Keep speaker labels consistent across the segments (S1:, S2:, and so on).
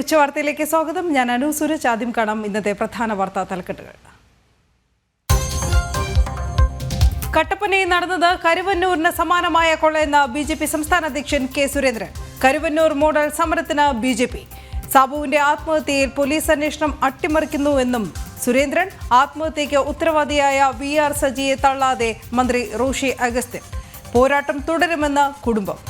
S1: ഉച്ചവാർത്തയിലേക്ക് സ്വാഗതം. ഞാൻ അനു സുരേഷ്. ആദ്യം കാണാം ഇന്നത്തെ പ്രധാന വാർത്താ തലക്കെട്ടുകൾ. കട്ടപ്പനയിൽ നടന്നത് കരുവന്നൂരിന് സമാനമായ കൊള്ളയെന്ന BJP സംസ്ഥാന അധ്യക്ഷൻ K. സുരേന്ദ്രൻ. കരുവന്നൂർ മോഡൽ സമരത്തിന് BJP. സാബുവിന്റെ ആത്മഹത്യയിൽ പോലീസ് അന്വേഷണം അട്ടിമറിക്കുന്നുവെന്നും സുരേന്ദ്രൻ. ആത്മഹത്യയ്ക്ക് ഉത്തരവാദിയായ VR സജിയെ തള്ളാതെ മന്ത്രി റോഷി അഗസ്റ്റിൻ. പോരാട്ടം തുടരുമെന്ന് കുടുംബം.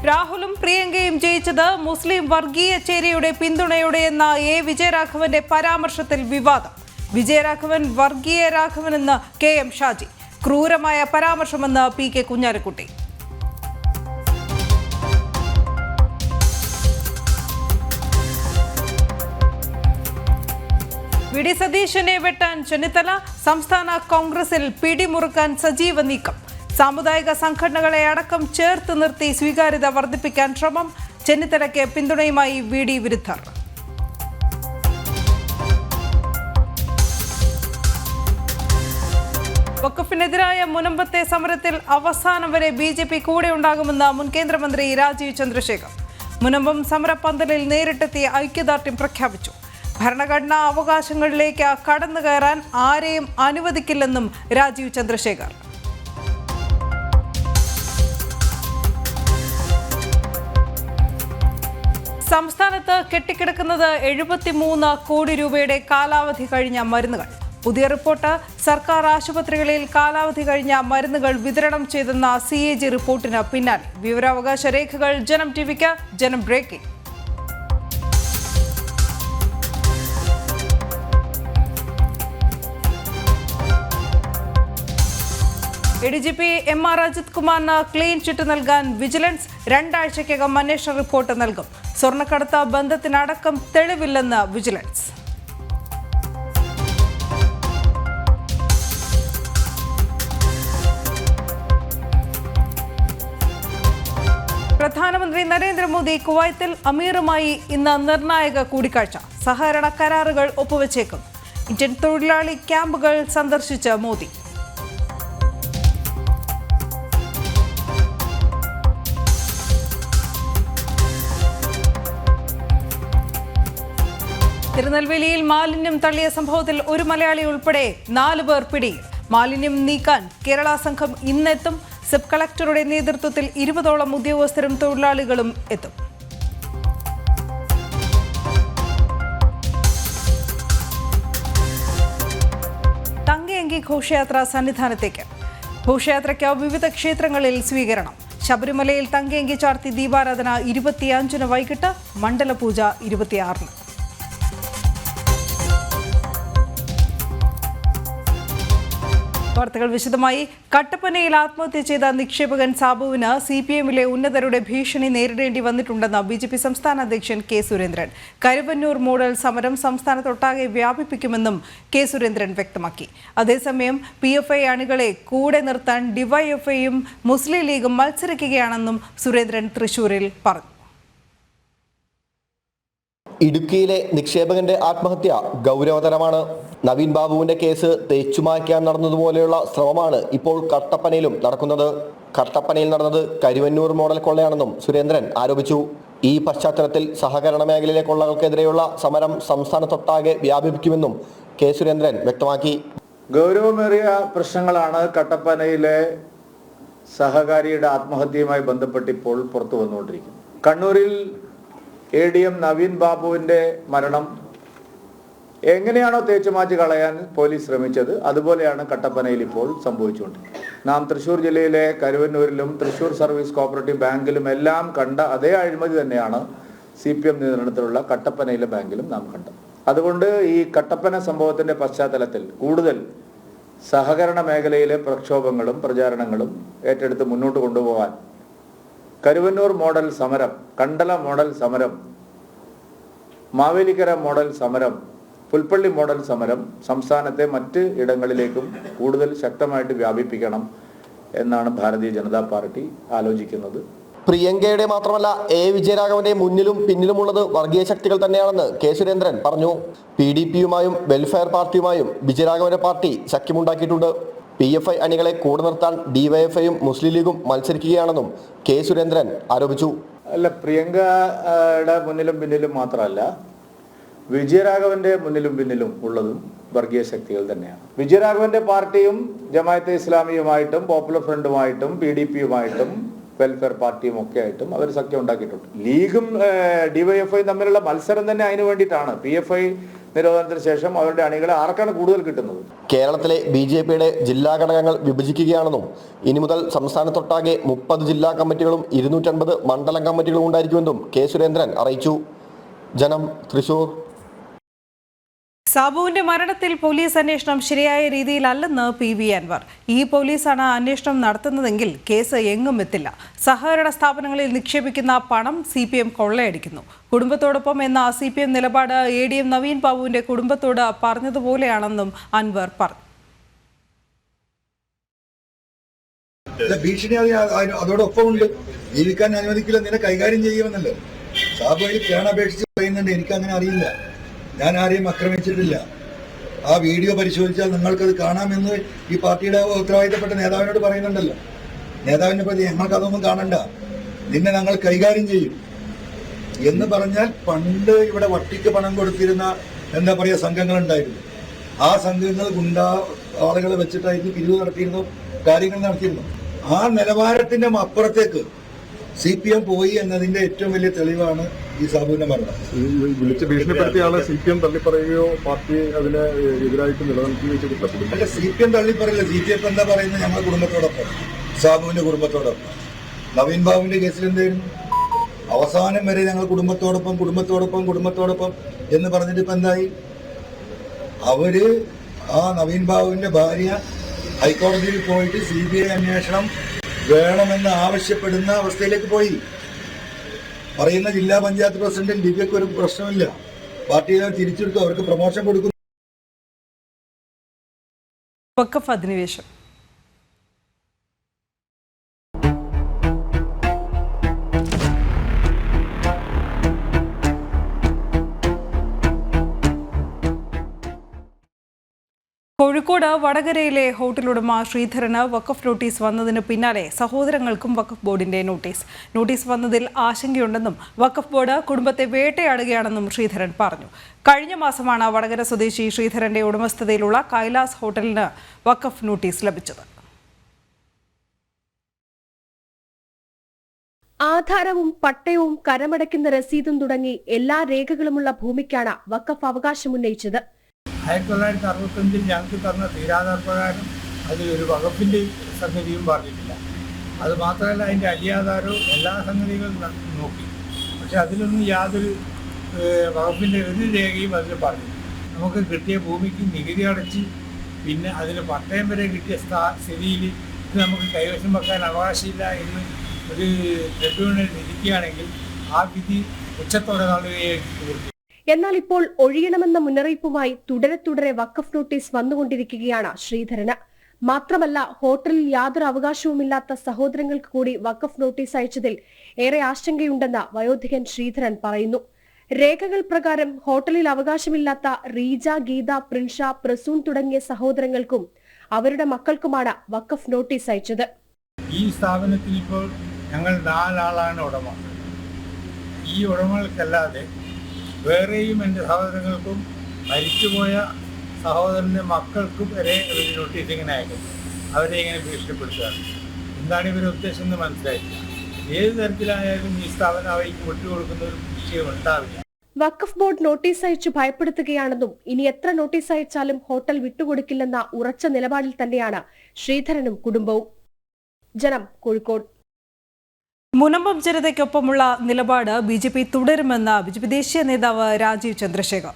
S1: രാഹുലും പ്രിയങ്കയും ജയിച്ചത് മുസ്ലിം വർഗീയ ചേരിയുടെ പിന്തുണയോടെയെന്ന A. വിജയരാഘവന്റെ പരാമർശത്തിൽ വിവാദം. വിജയരാഘവൻ വർഗീയ രാഘവനെന്ന് KM ഷാജി. ക്രൂരമായ പരാമർശമെന്ന് PK കുഞ്ഞാലിക്കുട്ടി. VD സതീശനെ വെട്ടാൻ ചെന്നിത്തല. സംസ്ഥാന കോൺഗ്രസിൽ പിടിമുറുക്കാൻ സജീവ നീക്കം. സാമുദായിക സംഘടനകളെ അടക്കം ചേർത്ത് നിർത്തി സ്വീകാര്യത വർദ്ധിപ്പിക്കാൻ ശ്രമം. ചെന്നിത്തലയ്ക്ക് പിന്തുണയുമായി VD വിരുദ്ധർ. വഖഫിനെതിരായ മുനമ്പത്തെ സമരത്തിൽ അവസാനം വരെ BJP കൂടെ ഉണ്ടാകുമെന്ന് മുൻ കേന്ദ്രമന്ത്രി രാജീവ് ചന്ദ്രശേഖർ. മുനമ്പം സമരപ്പന്തലിൽ നേരിട്ടെത്തി ഐക്യദാർഢ്യം പ്രഖ്യാപിച്ചു. ഭരണഘടനാ അവകാശങ്ങളിലേക്ക് കടന്നു കയറാൻ ആരെയും അനുവദിക്കില്ലെന്നും രാജീവ് ചന്ദ്രശേഖർ. സംസ്ഥാനത്ത് കെട്ടിക്കിടക്കുന്നത് 73 കോടി രൂപയുടെ കാലാവധി കഴിഞ്ഞ മരുന്നുകൾ. പുതിയ റിപ്പോർട്ട്. സർക്കാർ ആശുപത്രികളിൽ കാലാവധി കഴിഞ്ഞ മരുന്നുകൾ വിതരണം ചെയ്തെന്ന CAG റിപ്പോർട്ടിന് പിന്നാലെ വിവരാവകാശ രേഖകൾ ജനം TVക്ക്. ജനം ബ്രേക്കിംഗ്. ADGP MR അജിത് കുമാറിന് ക്ലീൻ ചിറ്റ് നൽകാൻ വിജിലൻസ്. 2 ആഴ്ചയ്ക്കകം അന്വേഷണ റിപ്പോർട്ട് നൽകും. സ്വർണ്ണക്കടത്ത് ബന്ധത്തിനടക്കം തെളിവില്ലെന്ന് വിജിലൻസ്. പ്രധാനമന്ത്രി നരേന്ദ്രമോദി കുവൈത്തിൽ അമീറുമായി ഇന്ന് നിർണായക കൂടിക്കാഴ്ച. സഹകരണ കരാറുകൾ ഒപ്പുവെച്ചേക്കും. ഇന്ത്യൻ തൊഴിലാളി ക്യാമ്പുകൾ സന്ദർശിച്ച മോദി. തിരുനെൽവേലിയിൽ മാലിന്യം തള്ളിയ സംഭവത്തിൽ ഒരു മലയാളി ഉൾപ്പെടെ 4 പേർ പിടിയിൽ. മാലിന്യം നീക്കാൻ കേരള സംഘം ഇന്നെത്തും. സബ് കളക്ടറുടെ നേതൃത്വത്തിൽ 20ഓളം ഉദ്യോഗസ്ഥരും തൊഴിലാളികളും എത്തും. തങ്കയങ്കി ഘോഷയാത്ര സന്നിധാനത്തേക്ക്. ഘോഷയാത്രയ്ക്ക് വിവിധ ക്ഷേത്രങ്ങളിൽ സ്വീകരണം. ശബരിമലയിൽ തങ്കയങ്കി ചാർത്തി ദീപാരാധന 25-ന് വൈകിട്ട്. മണ്ഡലപൂജ 26-ന്. വാർത്തകൾ വിശദമായി. കട്ടപ്പനയിൽ ആത്മഹത്യ ചെയ്ത നിക്ഷേപകൻ സാബുവിന് CPMലെ ഉന്നതരുടെ ഭീഷണി നേരിടേണ്ടി വന്നിട്ടുണ്ടെന്ന് BJP സംസ്ഥാന അധ്യക്ഷൻ K. സുരേന്ദ്രൻ. കരുവന്നൂർ മോഡൽ സമരം സംസ്ഥാനത്തൊട്ടാകെ വ്യാപിപ്പിക്കുമെന്നും K. സുരേന്ദ്രൻ വ്യക്തമാക്കി. അതേസമയം PFI അണികളെ കൂടെ നിർത്താൻ DYFIയും മുസ്ലിം ലീഗും മത്സരിക്കുകയാണെന്നും സുരേന്ദ്രൻ തൃശൂരിൽ പറഞ്ഞു.
S2: ഇടുക്കിയിലെ നിക്ഷേപകന്റെ ആത്മഹത്യ ഗൗരവതരമാണ്. നവീൻ ബാബുവിന്റെ കേസ് തേച്ചുമായ്ക്കാൻ നടന്നതുപോലെയുള്ള ശ്രമമാണ് ഇപ്പോൾ കട്ടപ്പനയിലും നടക്കുന്നത്. കട്ടപ്പനയിൽ നടന്നത് കരുവന്നൂർ മോഡൽ കൊള്ളയാണെന്നും സുരേന്ദ്രൻ ആരോപിച്ചു. ഈ പശ്ചാത്തലത്തിൽ സഹകരണ മേഖലയിലെ കൊള്ളകൾക്കെതിരെയുള്ള സമരം സംസ്ഥാനത്തൊട്ടാകെ വ്യാപിപ്പിക്കുമെന്നും K. സുരേന്ദ്രൻ വ്യക്തമാക്കി.
S3: ഗൗരവമേറിയ പ്രശ്നങ്ങളാണ് കട്ടപ്പനയിലെ സഹകാരിയുടെ ആത്മഹത്യയുമായി ബന്ധപ്പെട്ടിപ്പോൾ പുറത്തു വന്നുകൊണ്ടിരിക്കുന്നത്. കണ്ണൂരിൽ ADM നവീൻ ബാബുവിൻ്റെ മരണം എങ്ങനെയാണോ തേച്ചുമാറ്റി കളയാൻ പോലീസ് ശ്രമിച്ചത്, അതുപോലെയാണ് കട്ടപ്പനയിൽ ഇപ്പോൾ സംഭവിച്ചുകൊണ്ടിരിക്കുന്നത്. നാം തൃശ്ശൂർ ജില്ലയിലെ കരുവന്നൂരിലും തൃശ്ശൂർ സർവീസ് കോഓപ്പറേറ്റീവ് ബാങ്കിലും എല്ലാം കണ്ട അതേ അഴിമതി തന്നെയാണ് CPM നിയന്ത്രണത്തിലുള്ള കട്ടപ്പനയിലെ ബാങ്കിലും നാം കണ്ടത്. അതുകൊണ്ട് ഈ കട്ടപ്പന സംഭവത്തിൻ്റെ പശ്ചാത്തലത്തിൽ കൂടുതൽ സഹകരണ മേഖലയിലെ പ്രക്ഷോഭങ്ങളും പ്രചാരണങ്ങളും ഏറ്റെടുത്ത് മുന്നോട്ട് കൊണ്ടുപോകാൻ കരുവന്നൂർ മോഡൽ സമരം, കണ്ടല മോഡൽ സമരം, മാവേലിക്കര മോഡൽ സമരം, പുൽപ്പള്ളി മോഡൽ സമരം സംസ്ഥാനത്തെ മറ്റ് ഇടങ്ങളിലേക്കും കൂടുതൽ ശക്തമായിട്ട് വ്യാപിപ്പിക്കണം എന്നാണ് ഭാരതീയ ജനതാ പാർട്ടി ആലോചിക്കുന്നത്.
S2: പ്രിയങ്കയുടെ മാത്രമല്ല വിജയരാഘവന്റെ മുന്നിലും പിന്നിലുമുള്ളത് വർഗീയ ശക്തികൾ തന്നെയാണെന്ന് K. സുരേന്ദ്രൻ പറഞ്ഞു. PDPയുമായും വെൽഫെയർ പാർട്ടിയുമായും വിജയരാഘവന്റെ പാർട്ടി സഖ്യമുണ്ടാക്കിയിട്ടുണ്ട്. PFI അണികളെ കൂടെ നിർത്താൻ DYFIയും മുസ്ലിം ലീഗും മത്സരിക്കുകയാണെന്നും കെ സുരേന്ദ്രൻ ആരോപിച്ചു.
S3: അല്ല, പ്രിയങ്കയുടെ മുന്നിലും പിന്നിലും മാത്രമല്ല, വിജയരാഘവന്റെ മുന്നിലും പിന്നിലും ഉള്ളതും വർഗീയ ശക്തികൾ തന്നെയാണ്. വിജയരാഘവന്റെ പാർട്ടിയും ജമാഅത്തെ ഇസ്ലാമിയുമായിട്ടും പോപ്പുലർ ഫ്രണ്ടുമായിട്ടും PDPയുമായിട്ടും വെൽഫെയർ പാർട്ടിയും ഒക്കെ ആയിട്ടും അവർ സഖ്യം ഉണ്ടാക്കിയിട്ടുണ്ട്. ലീഗും DYFI തമ്മിലുള്ള മത്സരം തന്നെ അതിനു വേണ്ടിയിട്ടാണ്. PFI നിരോധനത്തിന് ശേഷം അവരുടെ അണികളെ ആർക്കാണ് കൂടുതൽ കിട്ടുന്നത്?
S2: കേരളത്തിലെ BJPയുടെ ജില്ലാ ഘടകങ്ങൾ വിഭജിക്കുകയാണെന്നും ഇനി മുതൽ സംസ്ഥാനത്തൊട്ടാകെ 30 ജില്ലാ കമ്മിറ്റികളും 250 മണ്ഡലം കമ്മിറ്റികളും ഉണ്ടായിരിക്കുമെന്നും കെ സുരേന്ദ്രൻ അറിയിച്ചു. ജനം, തൃശൂർ.
S1: സാബുവിന്റെ മരണത്തിൽ പോലീസ് അന്വേഷണം ശരിയായ രീതിയിലല്ലെന്ന് PV അൻവർ. ഈ പോലീസാണ് അന്വേഷണം നടത്തുന്നതെങ്കിൽ കേസ് എങ്ങും എത്തില്ല. സഹകരണ സ്ഥാപനങ്ങളിൽ നിക്ഷേപിക്കുന്ന പണം CPM കൊള്ളയടിക്കുന്നു. കുടുംബത്തോടൊപ്പം എന്ന CPM നിലപാട് ADM നവീൻ ബാബുവിന്റെ കുടുംബത്തോട് പറഞ്ഞതുപോലെയാണെന്നും അൻവർ പറഞ്ഞു.
S4: ഭീഷണി അതോടൊപ്പം ഉണ്ട്. ജീവിക്കാൻ അനുവദിക്കില്ല, നിന്നെ കൈകാര്യം ചെയ്യുമെന്നല്ലോ സാബു അതിൽ കേണപേക്ഷിച്ച് പറയുന്നുണ്ട്. എനിക്കങ്ങനെ അറിയില്ല, ഞാൻ ആരെയും ആക്രമിച്ചിട്ടില്ല. ആ വീഡിയോ പരിശോധിച്ചാൽ നിങ്ങൾക്കത് കാണാമെന്ന് ഈ പാർട്ടിയുടെ ഉത്തരവാദിത്തപ്പെട്ട നേതാവിനോട് പറയുന്നുണ്ടല്ലോ. നേതാവിനെ പ്രതി ഞങ്ങൾക്കതൊന്നും കാണണ്ട, നിന്നെ ഞങ്ങൾ കൈകാര്യം ചെയ്യും എന്ന് പറഞ്ഞാൽ, പണ്ട് ഇവിടെ വട്ടിക്ക് പണം കൊടുത്തിരുന്ന എന്താ പറയുക സംഘങ്ങളുണ്ടായിരുന്നു. ആ സംഘങ്ങൾ ഗുണ്ടാ ആളുകളെ വെച്ചിട്ടായിരുന്നു പിരിവ് നടത്തിയിരുന്നു, കാര്യങ്ങൾ നടത്തിയിരുന്നു. ആ നിലവാരത്തിന്റെ അപ്പുറത്തേക്ക് CPM പോയി എന്നതിന്റെ ഏറ്റവും വലിയ തെളിവാണ് ഈ സാബുവിന്റെ മരണം.
S5: വിളിച്ച് ഭീഷണിപ്പെടുത്തിയ ആളെ CPM തള്ളിപ്പറയുകയോ പാർട്ടി അതിനെ എതിരായിട്ട് നിലനിൽക്കുകയോ ചെയ്തിട്ടില്ല.
S4: അല്ല, CPM തള്ളിപ്പറയില്ല. CPF എന്താ പറയുന്നത്? ഞങ്ങളുടെ കുടുംബത്തോടൊപ്പം, സാബുവിന്റെ കുടുംബത്തോടൊപ്പം. നവീൻ ബാബുവിന്റെ കേസിൽ എന്തായിരുന്നു? അവസാനം വരെ ഞങ്ങൾ കുടുംബത്തോടൊപ്പം കുടുംബത്തോടൊപ്പം കുടുംബത്തോടൊപ്പം എന്ന് പറഞ്ഞിട്ട് ഇപ്പൊ എന്തായി? അവര് ആ നവീൻ ബാബുവിന്റെ ഭാര്യ ഹൈക്കോടതിയിൽ പോയിട്ട് CBI അന്വേഷണം വേണമെന്ന് ആവശ്യപ്പെടുന്ന അവസ്ഥയിലേക്ക് പോയി. പറയുന്ന ജില്ലാ പഞ്ചായത്ത് പ്രസിഡന്റും ദിവ്യക്ക് ഒരു പ്രശ്നമില്ല, പാർട്ടിയെ തിരിച്ചെടുത്തു, അവർക്ക് പ്രൊമോഷൻ കൊടുക്കുന്നു.
S1: വഖഫ് അധിനിവേശം. കോഴിക്കോട് വടകരയിലെ ഹോട്ടൽ ഉടമ ശ്രീധരന് വഖഫ് നോട്ടീസ് വന്നതിന് പിന്നാലെ സഹോദരങ്ങൾക്കും വഖഫ് ബോർഡിന്റെ നോട്ടീസ് വന്നതിൽ ആശങ്കയുണ്ടെന്നും വഖഫ് ബോർഡ് കുടുംബത്തെ വേട്ടയാടുകയാണെന്നും ശ്രീധരൻ പറഞ്ഞു. കഴിഞ്ഞ മാസമാണ് വടകര സ്വദേശി ശ്രീധരന്റെ ഉടമസ്ഥതയിലുള്ള കൈലാസ് ഹോട്ടലിന് വഖഫ് നോട്ടീസ് ലഭിച്ചത്.
S6: ആധാരവും പട്ടയവും കരമടയ്ക്കുന്ന രസീതും തുടങ്ങി എല്ലാ രേഖകളുമുള്ള ഭൂമിക്കാണ് വഖഫ് അവകാശമുന്നയിച്ചത്.
S7: 1965 ഞങ്ങൾക്ക് തന്ന തീരാധാർ പ്രകാരം അതിലൊരു വകുപ്പിൻ്റെ സംഗതിയും പറഞ്ഞിട്ടില്ല. അത് മാത്രമല്ല, അതിൻ്റെ അടിയാധാരവും എല്ലാ സംഗതികളും നോക്കി. പക്ഷെ അതിലൊന്നും യാതൊരു വകുപ്പിൻ്റെ ഒരു രേഖയും അതിൽ പറഞ്ഞില്ല. നമുക്ക് കിട്ടിയ ഭൂമിക്ക് നികുതി അടച്ച് പിന്നെ അതിന് പട്ടയം വരെ കിട്ടിയ സ്ഥിതിയിൽ ഇത് നമുക്ക് കൈവശം വെക്കാൻ അവകാശമില്ല എന്ന് ഒരു ട്രിബ്യൂണൽ വിധിക്കുകയാണെങ്കിൽ ആ വിധി ഉച്ചത്തോടെ നാളുകയായിട്ട്.
S6: എന്നാൽ ഇപ്പോൾ ഒഴിയണമെന്ന മുന്നറിയിപ്പുമായി തുടരെ വഖഫ് നോട്ടീസ് വന്നുകൊണ്ടിരിക്കുകയാണ് ശ്രീധരന്. മാത്രമല്ല, ഹോട്ടലിൽ യാതൊരു അവകാശവുമില്ലാത്ത സഹോദരങ്ങൾക്ക് കൂടി വഖഫ് നോട്ടീസ് അയച്ചതിൽ ഏറെ ആശങ്കയുണ്ടെന്ന് വയോധികൻ ശ്രീധരൻ പറയുന്നു. രേഖകൾ പ്രകാരം ഹോട്ടലിൽ അവകാശമില്ലാത്ത റീജ, ഗീത, പ്രിൻഷ, പ്രസൂൺ തുടങ്ങിയ സഹോദരങ്ങൾക്കും അവരുടെ മക്കൾക്കുമാണ് വഖഫ് നോട്ടീസ് അയച്ചത്.
S7: ഈ സ്ഥാപനത്തിൽ ഇപ്പോൾ ഞങ്ങൾ 4 ആളാണ് ഉടമ. ഈ ഉടമകൾക്കല്ലാതെ വേറെയും എൻ്റെ സഹോദരങ്ങൾക്കും മരിച്ചുപോയ സഹോദരൻ്റെ മക്കൾക്കും വരെ ഒരു നോട്ടീസ് ഇങ്ങനെ അയക്കും. അവരെ ഇങ്ങനെ ഭീഷണിപ്പെടുത്തുകയാണ്. എന്താണ് ഇവരുടെ ഉദ്ദേശം എന്ന് മനസ്സിലായില്ല. ഏത് തരത്തിലായാലും ഈ സ്ഥാപനം അവയ്ക്ക് വിട്ടുകൊടുക്കുന്ന ഒരു വിഷയം ഉണ്ടാവില്ല.
S6: വഖഫ് ബോർഡ് നോട്ടീസ് അയച്ച് ഭയപ്പെടുത്തുകയാണെന്നും ഇനി എത്ര നോട്ടീസ് അയച്ചാലും ഹോട്ടൽ വിട്ടുകൊടുക്കില്ലെന്ന ഉറച്ച നിലപാടിൽ തന്നെയാണ് ശ്രീധരനും കുടുംബവും. ജനം, കോഴിക്കോട്.
S1: മുനമ്പം ജനതയ്ക്കൊപ്പമുള്ള നിലപാട് BJP തുടരുമെന്ന് BJP ദേശീയ നേതാവ് രാജീവ് ചന്ദ്രശേഖർ.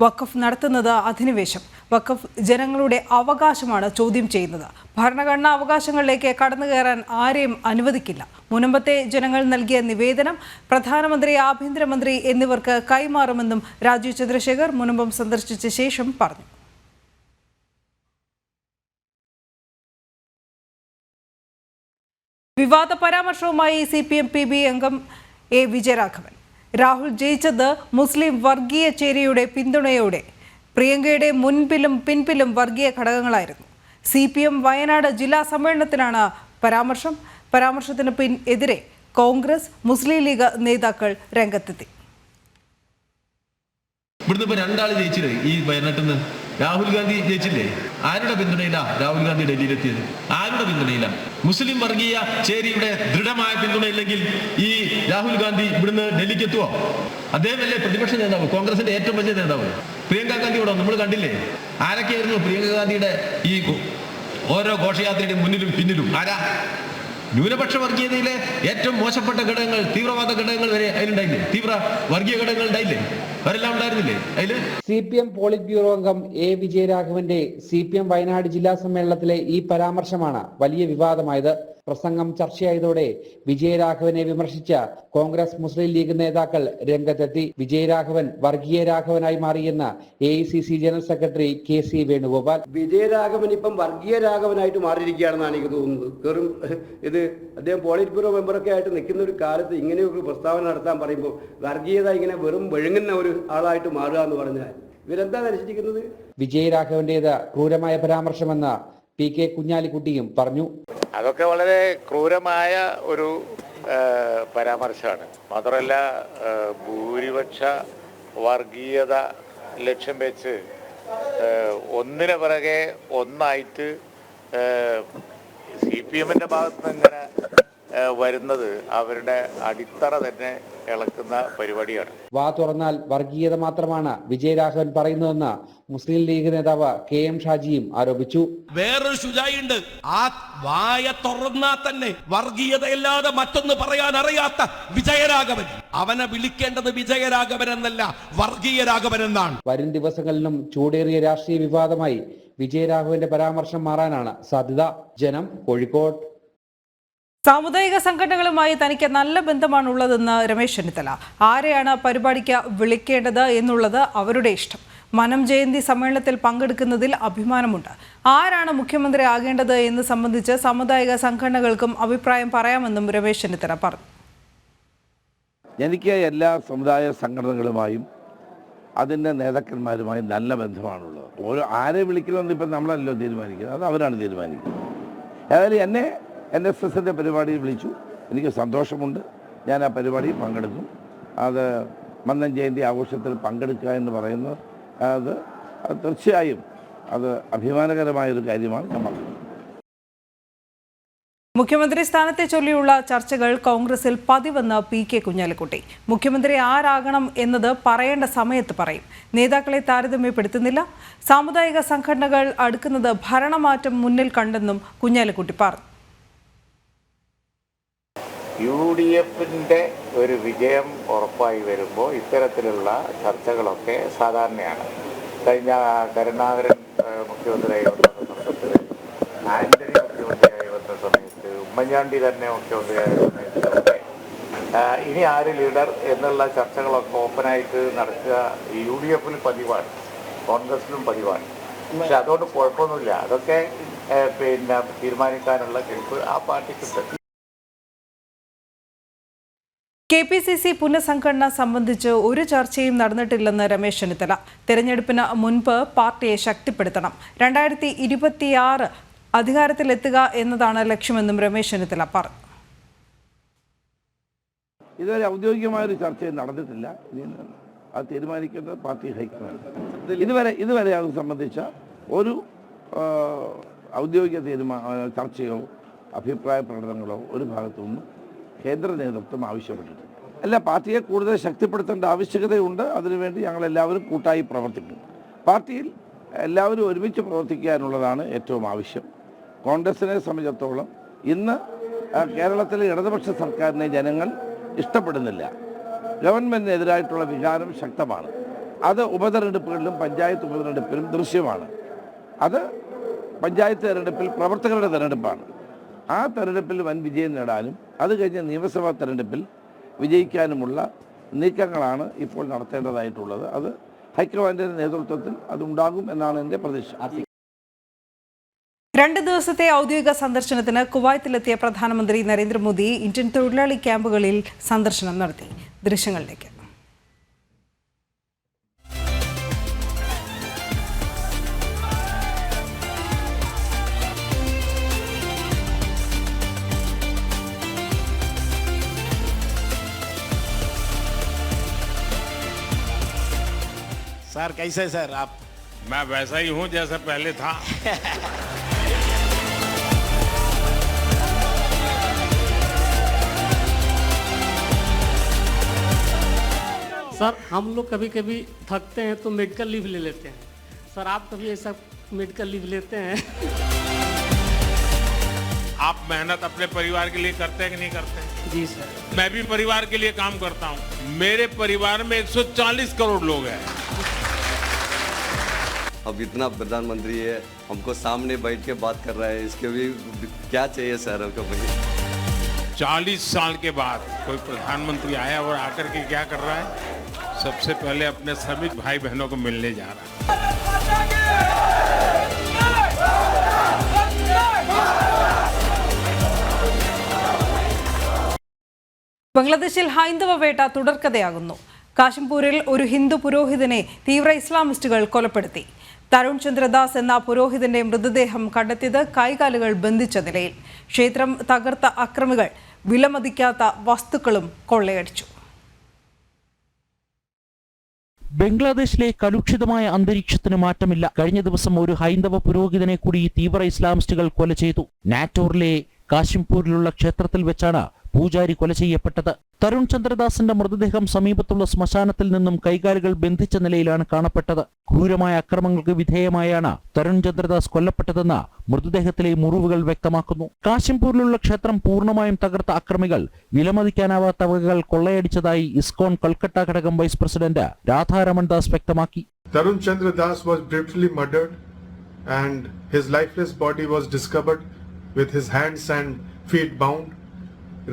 S1: വഖഫ് നടത്തുന്നത് അധിനിവേശം, വഖഫ് ജനങ്ങളുടെ അവകാശമാണ് ചോദ്യം ചെയ്യുന്നത്. ഭരണഘടനാ അവകാശങ്ങളിലേക്ക് കടന്നുകയറാൻ ആരെയും അനുവദിക്കില്ല. മുനമ്പത്തെ ജനങ്ങൾ നൽകിയ നിവേദനം പ്രധാനമന്ത്രി, ആഭ്യന്തരമന്ത്രി എന്നിവർക്ക് കൈമാറുമെന്നും രാജീവ് ചന്ദ്രശേഖർ മുനമ്പം സന്ദർശിച്ച ശേഷം പറഞ്ഞു. വിവാദ പരാമർശവുമായി CPM PB അംഗം A വിജയരാഘവൻ. രാഹുൽ ജയിച്ചത് മുസ്ലിം വർഗീയ ചേരിയുടെ പിന്തുണയോടെ. പ്രിയങ്കയുടെ മുൻപിലും പിൻപിലും വർഗീയ ഘടകങ്ങളായിരുന്നു. CPM വയനാട് ജില്ലാ സമ്മേളനത്തിലാണ് പരാമർശത്തിന് എതിരെ കോൺഗ്രസ് മുസ്ലിം ലീഗ് നേതാക്കൾ രംഗത്തെത്തി.
S8: ഇവിടുന്ന് ഇപ്പൊ രണ്ടാള് ജയിച്ചില്ലേ ഈ വയനാട്ടിൽ നിന്ന്? രാഹുൽ ഗാന്ധി ജയിച്ചില്ലേ? ആരുടെ പിന്തുണയില്ല രാഹുൽ ഗാന്ധി ഡൽഹിയിലെത്തിയത്? ആരുടെ പിന്തുണയില്ല? മുസ്ലിം വർഗീയ ചേരിയുടെ ദൃഢമായ പിന്തുണയില്ലെങ്കിൽ ഈ രാഹുൽ ഗാന്ധി ഇവിടുന്ന് ഡൽഹിക്ക് എത്തുവോ? അദ്ദേഹമല്ലേ പ്രതിപക്ഷ നേതാവ്, കോൺഗ്രസിന്റെ ഏറ്റവും വലിയ നേതാവ്. പ്രിയങ്ക ഗാന്ധി ഇവിടെ നമ്മൾ കണ്ടില്ലേ? ആരൊക്കെയായിരുന്നു പ്രിയങ്ക ഗാന്ധിയുടെ ഈ ഓരോ ഘോഷയാത്രയുടെ മുന്നിലും പിന്നിലും? ആരാ? ന്യൂനപക്ഷ വർഗീയതയിലെ ഏറ്റവും മോശപ്പെട്ട ഘടകങ്ങൾ, തീവ്രവാദ ഘടകങ്ങൾ വരെ അതിലുണ്ടായില്ലേ? തീവ്ര വർഗീയ ഘടകങ്ങൾ ഉണ്ടായില്ലേ? അവരെല്ലാം ഉണ്ടായിരുന്നില്ലേ അതില്?
S9: CPM പോളിറ്റ് ബ്യൂറോ അംഗം A. വിജയരാഘവന്റെ CPM വയനാട് ജില്ലാ സമ്മേളനത്തിലെ ഈ പരാമർശമാണ് വലിയ വിവാദമായത്. പ്രസംഗം ചർച്ചയായതോടെ വിജയരാഘവനെ വിമർശിച്ച കോൺഗ്രസ് മുസ്ലിം ലീഗ് നേതാക്കൾ രംഗത്തെത്തി. വിജയരാഘവൻ വർഗീയ രാഘവനായി മാറിയെന്ന് AICC general secretary KC Venugopal.
S10: Vijayaraghavan ഇപ്പം വർഗീയ രാഘവനായിട്ട് മാറിയിരിക്കുകയാണെന്നാണ് എനിക്ക് തോന്നുന്നത്. വെറും ഇത് അദ്ദേഹം പോളിറ്റ് ബ്യൂറോ മെമ്പറൊക്കെ ആയിട്ട് നിൽക്കുന്ന ഒരു കാലത്ത് ഇങ്ങനെയൊരു പ്രസ്താവന നടത്താൻ പറയുമ്പോൾ വർഗീയത ഇങ്ങനെ വെറും വിഴുങ്ങുന്ന ഒരു ആളായിട്ട് മാറുക എന്ന് പറഞ്ഞാൽ ഇവരെന്താ ധരിച്ചിരിക്കുന്നത്?
S9: വിജയരാഘവന്റേത് ക്രൂരമായ പരാമർശമെന്ന് PK കുഞ്ഞാലിക്കുട്ടിയും പറഞ്ഞു.
S11: അതൊക്കെ വളരെ ക്രൂരമായ ഒരു പരാമർശമാണ്. മാത്രമല്ല ഭൂരിപക്ഷ വർഗീയത ലക്ഷ്യം വെച്ച് ഒന്നിനു പിറകെ ഒന്നായിട്ട് CPM-ന്റെ ഭാഗത്ത് നിന്ന് ഇങ്ങനെ വരുന്നത് അവരുടെ അടിത്തറ തന്നെ ഇളക്കുന്ന പരിപാടിയാണ്.
S9: വാ തുറന്നാൽ വർഗീയത മാത്രമാണ് വിജയരാഘവൻ പറയുന്നതെന്ന് മുസ്ലിം ലീഗ് നേതാവ് KM ഷാജിയും ആരോപിച്ചു.
S12: വേറൊരു ശുചായിണ്ട്, ആ വായ തുറന്നാൽ തന്നെ വർഗീയതയല്ലാതെ മറ്റൊന്ന് പറയാൻ അറിയാത്ത വിജയരാഘവൻ. അവനെ വിളിക്കേണ്ടത് വിജയരാഘവൻ എന്നല്ല, വർഗീയ രാഘവൻ എന്നാണ്.
S9: വരും ദിവസങ്ങളിലും ചൂടേറിയ രാഷ്ട്രീയ വിവാദമായി വിജയരാഘവന്റെ പരാമർശം മാറാനാണ് സാധ്യത. ജനം, കോഴിക്കോട്.
S1: സാമുദായിക സംഘടനകളുമായി തനിക്ക് നല്ല ബന്ധമാണുള്ളതെന്ന് രമേശ് ചെന്നിത്തല. ആരെയാണ് പരിപാടിക്ക് വിളിക്കേണ്ടത് എന്നുള്ളത് അവരുടെ ഇഷ്ടം. മനം ജയന്തി സമ്മേളനത്തിൽ പങ്കെടുക്കുന്നതിൽ അഭിമാനമുണ്ട്. ആരാണ് മുഖ്യമന്ത്രി ആകേണ്ടത് എന്ന് സംബന്ധിച്ച് സാമുദായിക സംഘടനകൾക്കും അഭിപ്രായം പറയാമെന്നും രമേശ് ചെന്നിത്തല പറഞ്ഞു.
S13: എനിക്ക് എല്ലാ സമുദായ സംഘടനകളുമായും അതിൻ്റെ നേതാക്കന്മാരുമായും നല്ല ബന്ധമാണുള്ളത്. ആരെ വിളിക്കണമെന്ന് ഇപ്പം നമ്മളല്ലോ തീരുമാനിക്കുന്നത്, അത് അവരാണ് തീരുമാനിക്കുന്നത്. ഏതായാലും NSSൻ്റെ പരിപാടിയിൽ വിളിച്ചു, എനിക്ക് സന്തോഷമുണ്ട്. ഞാൻ ആ പരിപാടിയിൽ പങ്കെടുക്കും. അത് മന്നം ജയന്തി ആഘോഷത്തിൽ പങ്കെടുക്കുക എന്ന് പറയുന്നത് അത് തീർച്ചയായും അത് അഭിമാനകരമായൊരു കാര്യമാണ്. ഞാൻ പറഞ്ഞത്
S1: മുഖ്യമന്ത്രി സ്ഥാനത്തെ ചൊല്ലിയുള്ള ചർച്ചകൾ കോൺഗ്രസിൽ പതിവെന്ന് PK കുഞ്ഞാലിക്കുട്ടി. മുഖ്യമന്ത്രി ആരാകണം എന്നത് പറയേണ്ട സമയത്ത് പറയും. നേതാക്കളെ താരതമ്യപ്പെടുത്തുന്നില്ല. സാമുദായിക സംഘടനകൾ അടുക്കുന്നത് ഭരണമാറ്റം മുന്നിൽ കണ്ടെന്നും കുഞ്ഞാലിക്കുട്ടി പറഞ്ഞു.
S11: UDF-ന്റെ ഒരു വിജയം ഉറപ്പായി വരുമ്പോൾ ഇത്തരത്തിലുള്ള ചർച്ചകളൊക്കെ സാധാരണയാണ്. കഴിഞ്ഞ കരുണാകരൻ മുഖ്യമന്ത്രിയായി വന്ന സമയത്ത്, ആന്റണി മുഖ്യമന്ത്രിയായി വന്ന സമയത്ത്, ഉമ്മൻചാണ്ടി തന്നെ മുഖ്യമന്ത്രിയായ സമയത്തൊക്കെ ഇനി ആര് ലീഡർ എന്നുള്ള ചർച്ചകളൊക്കെ ഓപ്പണായിട്ട് നടക്കുക UDF-ൽ പതിവാണ്, കോൺഗ്രസിലും പതിവാണ്. പക്ഷെ അതുകൊണ്ട് കുഴപ്പമൊന്നുമില്ല. അതൊക്കെ തീരുമാനിക്കാനുള്ള കെൽപ്പ് ആ പാർട്ടിക്കുണ്ട്.
S1: KPCC പുനഃസംഘടന സംബന്ധിച്ച് ഒരു ചർച്ചയും നടന്നിട്ടില്ലെന്ന് രമേശ് ചെന്നിത്തല. തെരഞ്ഞെടുപ്പിന് മുൻപ് പാർട്ടിയെ ശക്തിപ്പെടുത്തണം. 2026 അധികാരത്തിലെത്തുക എന്നതാണ് ലക്ഷ്യമെന്നും രമേശ് ചെന്നിത്തല പറഞ്ഞു.
S13: ഇതുവരെ ഔദ്യോഗികമായൊരു ചർച്ചയും നടന്നിട്ടില്ല. അത് തീരുമാനിക്കുന്നത് പാർട്ടി ഹൈക്കമാൻഡ്. ഇതുവരെ അത് സംബന്ധിച്ച ഒരു ഔദ്യോഗിക ചർച്ചയോ അഭിപ്രായ പ്രകടനങ്ങളോ ഒരു ഭാഗത്തുനിന്നും കേന്ദ്ര നേതൃത്വം ആവശ്യപ്പെട്ടിട്ടുണ്ട്. അല്ല, പാർട്ടിയെ കൂടുതൽ ശക്തിപ്പെടുത്തേണ്ട ആവശ്യകതയുണ്ട്. അതിനുവേണ്ടി ഞങ്ങളെല്ലാവരും കൂട്ടായി പ്രവർത്തിക്കും. പാർട്ടിയിൽ എല്ലാവരും ഒരുമിച്ച് പ്രവർത്തിക്കാനുള്ളതാണ് ഏറ്റവും ആവശ്യം. കോൺഗ്രസിനെ സംബന്ധിച്ചിടത്തോളം ഇന്ന് കേരളത്തിലെ ഇടതുപക്ഷ സർക്കാരിനെ ജനങ്ങൾ ഇഷ്ടപ്പെടുന്നില്ല. ഗവൺമെൻറ്റിനെതിരായിട്ടുള്ള വികാരം ശക്തമാണ്. അത് ഉപതെരഞ്ഞെടുപ്പുകളിലും പഞ്ചായത്ത് ഉപതെരഞ്ഞെടുപ്പിലും ദൃശ്യമാണ്. അത് പഞ്ചായത്ത് തെരഞ്ഞെടുപ്പിൽ പ്രവർത്തകരുടെ തെരഞ്ഞെടുപ്പാണ്. ആ തെരഞ്ഞെടുപ്പിൽ വൻ വിജയം നേടാനും അത് കഴിഞ്ഞ് നിയമസഭാ തെരഞ്ഞെടുപ്പിൽ വിജയിക്കാനുമുള്ള നീക്കങ്ങളാണ് ഇപ്പോൾ നടത്തേണ്ടതായിട്ടുള്ളത്. അത് ഹൈക്കമാൻഡിൻ്റെ നേതൃത്വത്തിൽ അതുണ്ടാകും എന്നാണ് എൻ്റെ പ്രതീക്ഷ.
S1: 2 ദിവസത്തെ ഔദ്യോഗിക സന്ദർശനത്തിന് കുവൈത്തിലെത്തിയ പ്രധാനമന്ത്രി നരേന്ദ്രമോദി ഇന്ത്യൻ തൊഴിലാളി ക്യാമ്പുകളിൽ സന്ദർശനം നടത്തി. ദൃശ്യങ്ങളിലേക്ക്.
S14: सर कैसे सर आप?
S15: मैं वैसा ही हूँ जैसा पहले था।
S16: सर हम लोग कभी कभी थकते हैं तो मेडिकल लीव ले लेते हैं। सर आप कभी ऐसा मेडिकल लीव लेते हैं?
S15: आप मेहनत अपने परिवार के लिए करते हैं कि नहीं करते हैं?
S16: जी सर।
S15: मैं भी परिवार के लिए काम करता हूँ। मेरे परिवार में 140 करोड़ लोग हैं।
S17: अब इतना प्रधानमंत्री है, हमको सामने बैठ के बात कर रहा है, इसके भी क्या चाहिए सर हमको भाई?
S15: 40 साल के बाद कोई प्रधानमंत्री आया और आकर के क्या कर रहा है? सबसे पहले अपने श्रमिक भाई बहनों को मिलने जा रहा है।
S1: ബംഗ്ലാദേശിൽ ഹൈന്ദവ വേട്ട തുടർക്കഥയാകുന്നു. കാശിംപൂരിൽ ഒരു ഹിന്ദു പുരോഹിതനെ തീവ്ര ഇസ്ലാമിസ്റ്റുകൾ കൊലപ്പെടുത്തി. തരുൺ ചന്ദ്രദാസ് എന്ന പുരോഹിതന്റെ മൃതദേഹം കണ്ടെത്തിയത് കൈകാലുകൾ ബന്ധിച്ച നിലയിൽ. ക്ഷേത്രം തകർത്ത അക്രമികൾ വിലമതിക്കാത്ത വസ്തുക്കളും കൊള്ളയടിച്ചു.
S18: ബംഗ്ലാദേശിലെ കലുഷിതമായ അന്തരീക്ഷത്തിന് മാറ്റമില്ല. കഴിഞ്ഞ ദിവസം ഒരു ഹൈന്ദവ പുരോഹിതനെ കൂടി തീവ്ര ഇസ്ലാമിസ്റ്റുകൾ കൊല ചെയ്തു. നാറ്റോറിലെ കാശിംപൂരിലുള്ള ക്ഷേത്രത്തിൽ വെച്ചാണ് പൂജാരി കൊല ചെയ്യപ്പെട്ടത്. തരുൺ ചന്ദ്രദാസിന്റെ മൃതദേഹം സമീപത്തുള്ള ശ്മശാനത്തിൽ നിന്നും കൈകാലുകൾ ബന്ധിച്ച നിലയിലാണ് കാണപ്പെട്ടത്. ക്രൂരമായ അക്രമങ്ങൾക്ക് വിധേയമായാണ് തരുൺ ചന്ദ്രദാസ് കൊല്ലപ്പെട്ടതെന്ന് മൃതദേഹത്തിലെ മുറിവുകൾ വ്യക്തമാക്കുന്നു. കാശിംപൂരിലുള്ള ക്ഷേത്രം പൂർണ്ണമായും തകർത്ത അക്രമികൾ വിലമതിക്കാനാവാത്ത വകകൾ കൊള്ളയടിച്ചതായി ഇസ്കോൺ കൊൽക്കത്ത ഘടകം വൈസ് പ്രസിഡന്റ് രാധാരമൺ ദാസ് വ്യക്തമാക്കി.
S5: Tarun Chandra Das was brutally murdered and his lifeless body was discovered with his hands and feet bound,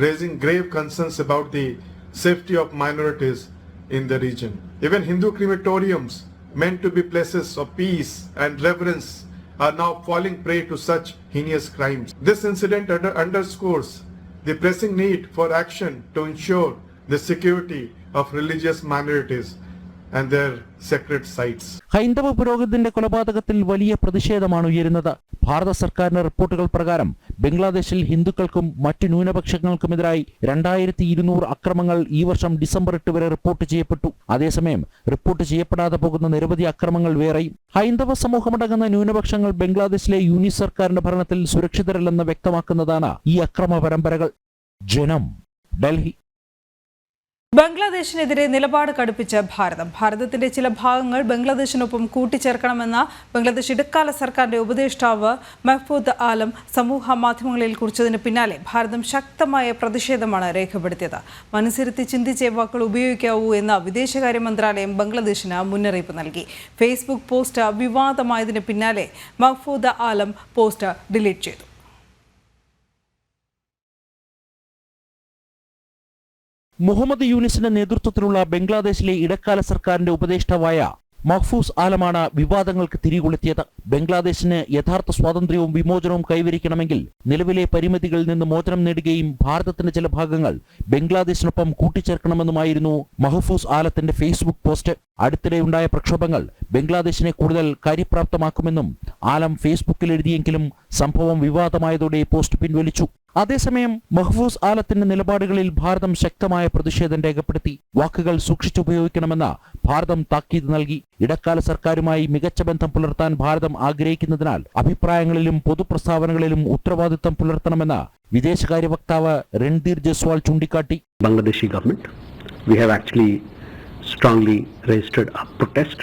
S5: raising grave concerns about the safety of minorities in the region. Even Hindu crematoriums, meant to be places of peace and reverence, are now falling prey to such heinous crimes. This incident underscores the pressing need for action to ensure the security of religious minorities and their sacred sites.
S18: ഹൈന്ദവ പുരോഹിതന്റെ കൊലപാതകത്തിൽ വലിയ പ്രതിഷേധമാണ് ഉയരുന്നത്. ഭാരത സർക്കാരിന്റെ റിപ്പോർട്ടുകൾ പ്രകാരം ബംഗ്ലാദേശിൽ ഹിന്ദുക്കൾക്കും മറ്റു ന്യൂനപക്ഷങ്ങൾക്കുമെതിരായി 2200 അക്രമങ്ങൾ ഈ വർഷം ഡിസംബർ 8 വരെ റിപ്പോർട്ട് ചെയ്യപ്പെട്ടു. അതേസമയം റിപ്പോർട്ട് ചെയ്യപ്പെടാതെ പോകുന്ന നിരവധി അക്രമങ്ങൾ വേറെയും. ഹൈന്ദവ സമൂഹമടങ്ങുന്ന ന്യൂനപക്ഷങ്ങൾ ബംഗ്ലാദേശിലെ യൂണിറ്റ് സർക്കാരിന്റെ ഭരണത്തിൽ സുരക്ഷിതരല്ലെന്ന് വ്യക്തമാക്കുന്നതാണ് ഈ അക്രമ പരമ്പരകൾ. ജനം, ഡൽഹി.
S1: ബംഗ്ലാദേശിനെതിരെ നിലപാട് കടുപ്പിച്ച ഭാരതത്തിന്റെ ചില ഭാഗങ്ങൾ ബംഗ്ലാദേശിനൊപ്പം കൂട്ടിച്ചേർക്കണമെന്ന ബംഗ്ലാദേശ് ഇടക്കാല സർക്കാരിന്റെ ഉപദേഷ്ടാവ് മഹ്ഫൂദ് ആലം സമൂഹ മാധ്യമങ്ങളിൽ കുറിച്ചതിന് പിന്നാലെ ഭാരതം ശക്തമായ പ്രതിഷേധമാണ് രേഖപ്പെടുത്തിയത്. മനസ്സിരുത്തി ചിന്തിച്ചേ വാക്കുകൾ ഉപയോഗിക്കാവൂ എന്ന വിദേശകാര്യ മന്ത്രാലയം ബംഗ്ലാദേശിന് മുന്നറിയിപ്പ് നൽകി. ഫേസ്ബുക്ക് പോസ്റ്റ് വിവാദമായതിന് പിന്നാലെ മഹ്ഫൂദ് ആലം പോസ്റ്റ് ഡിലീറ്റ് ചെയ്തു.
S18: മുഹമ്മദ് യൂനിസിന്റെ നേതൃത്വത്തിലുള്ള ബംഗ്ലാദേശിലെ ഇടക്കാല സർക്കാരിന്റെ ഉപദേഷ്ടാവായ മഹ്ഫൂസ് ആലമാണ് വിവാദങ്ങൾക്ക് തിരികൊളുത്തിയത്. ബംഗ്ലാദേശിന് യഥാർത്ഥ സ്വാതന്ത്ര്യവും വിമോചനവും കൈവരിക്കണമെങ്കിൽ നിലവിലെ പരിമിതികളിൽ നിന്ന് മോചനം നേടുകയും ഭാരതത്തിന്റെ ചില ഭാഗങ്ങൾ ബംഗ്ലാദേശിനൊപ്പം കൂട്ടിച്ചേർക്കണമെന്നുമായിരുന്നു മഹ്ഫൂസ് ആലത്തിന്റെ ഫേസ്ബുക്ക് പോസ്റ്റ്. അടുത്തിടെയുണ്ടായ പ്രക്ഷോഭങ്ങൾ ബംഗ്ലാദേശിനെ കൂടുതൽ കാര്യപ്രാപ്തമാക്കുമെന്നും ആലം ഫേസ്ബുക്കിൽ എഴുതിയെങ്കിലും സംഭവം വിവാദമായതോടെ പോസ്റ്റ് പിൻവലിച്ചു. അതേസമയം മഹ്ഫൂസ് ആലത്തിന്റെ നിലപാടുകളിൽ ഭാരതം ശക്തമായ പ്രതിഷേധം രേഖപ്പെടുത്തി. വാക്കുകൾ സൂക്ഷിച്ചുപയോഗിക്കണമെന്ന് ഭാരതം താക്കീത് നൽകി. ഇടക്കാല സർക്കാരുമായി മികച്ച ബന്ധം പുലർത്താൻ ഭാരതം ആഗ്രഹിക്കുന്നതിനാൽ അഭിപ്രായങ്ങളിലും പൊതുപ്രസ്താവനകളിലും ഉത്തരവാദിത്തം പുലർത്തണമെന്ന് വിദേശകാര്യ വക്താവ് രൺധീർ ജയ്സ്വാൾ ചൂണ്ടിക്കാട്ടി.
S19: Bangladeshi government, we have actually strongly registered a protest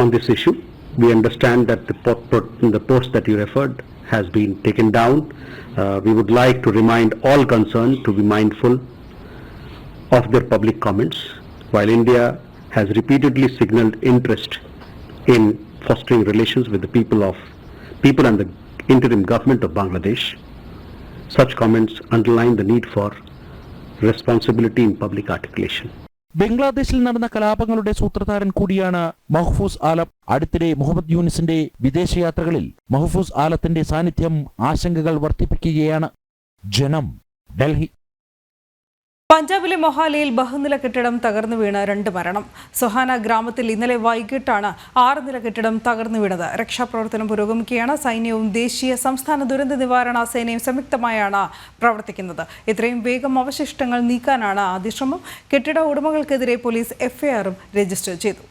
S19: on this issue. We understand that the post that you referred has been taken down. We would like to remind all concerned to be mindful of their public comments. While India has repeatedly signaled interest in fostering relations with the people and the interim government of Bangladesh, such comments underline the need for responsibility in public articulation.
S18: ബംഗ്ലാദേശിൽ നടന്ന കലാപങ്ങളുടെ സൂത്രധാരൻ കൂടിയാണ് മഹ്ഫൂസ് ആലം. അടുത്തിടെ മുഹമ്മദ് യൂനിസിന്റെ വിദേശയാത്രകളിൽ മഹ്ഫൂസ് ആലത്തിന്റെ സാന്നിധ്യം ആശങ്കകൾ വർദ്ധിപ്പിക്കുകയാണ്. ജനം, ഡൽഹി.
S1: പഞ്ചാബിലെ മൊഹാലിയിൽ ബഹുനില കെട്ടിടം തകർന്നു വീണ് 2 മരണം. സൊഹാന ഗ്രാമത്തിൽ ഇന്നലെ വൈകിട്ടാണ് 6 നില കെട്ടിടം തകർന്നു വീണത്. രക്ഷാപ്രവർത്തനം പുരോഗമിക്കുകയാണ്. സൈന്യവും ദേശീയ സംസ്ഥാന ദുരന്ത നിവാരണ സേനയും സംയുക്തമായാണ് പ്രവർത്തിക്കുന്നത്. എത്രയും വേഗം അവശിഷ്ടങ്ങൾ നീക്കാനാണ് ആദ്യ ശ്രമം. കെട്ടിട ഉടമകൾക്കെതിരെ പോലീസ് എഫ്ഐആറും രജിസ്റ്റർ ചെയ്തു.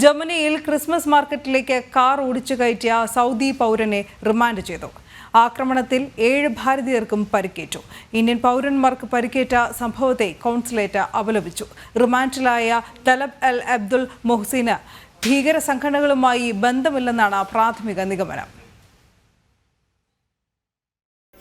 S1: ജർമ്മനിയിൽ ക്രിസ്മസ് മാർക്കറ്റിലേക്ക് കാർ ഓടിച്ചു കയറ്റിയ സൗദി പൗരനെ റിമാൻഡ് ചെയ്തു. ആക്രമണത്തിൽ 7 ഭാരതീയർക്കും പരിക്കേറ്റു. ഇന്ത്യൻ പൗരന്മാർക്ക് പരിക്കേറ്റ സംഭവത്തെ കോൺസുലേറ്റ് അപലപിച്ചു. റിമാൻഡിലായ തലബ് അൽ അബ്ദുൽ മൊഹ്സിന് ഭീകര സംഘടനകളുമായി ബന്ധമില്ലെന്നാണ് പ്രാഥമിക നിഗമനം.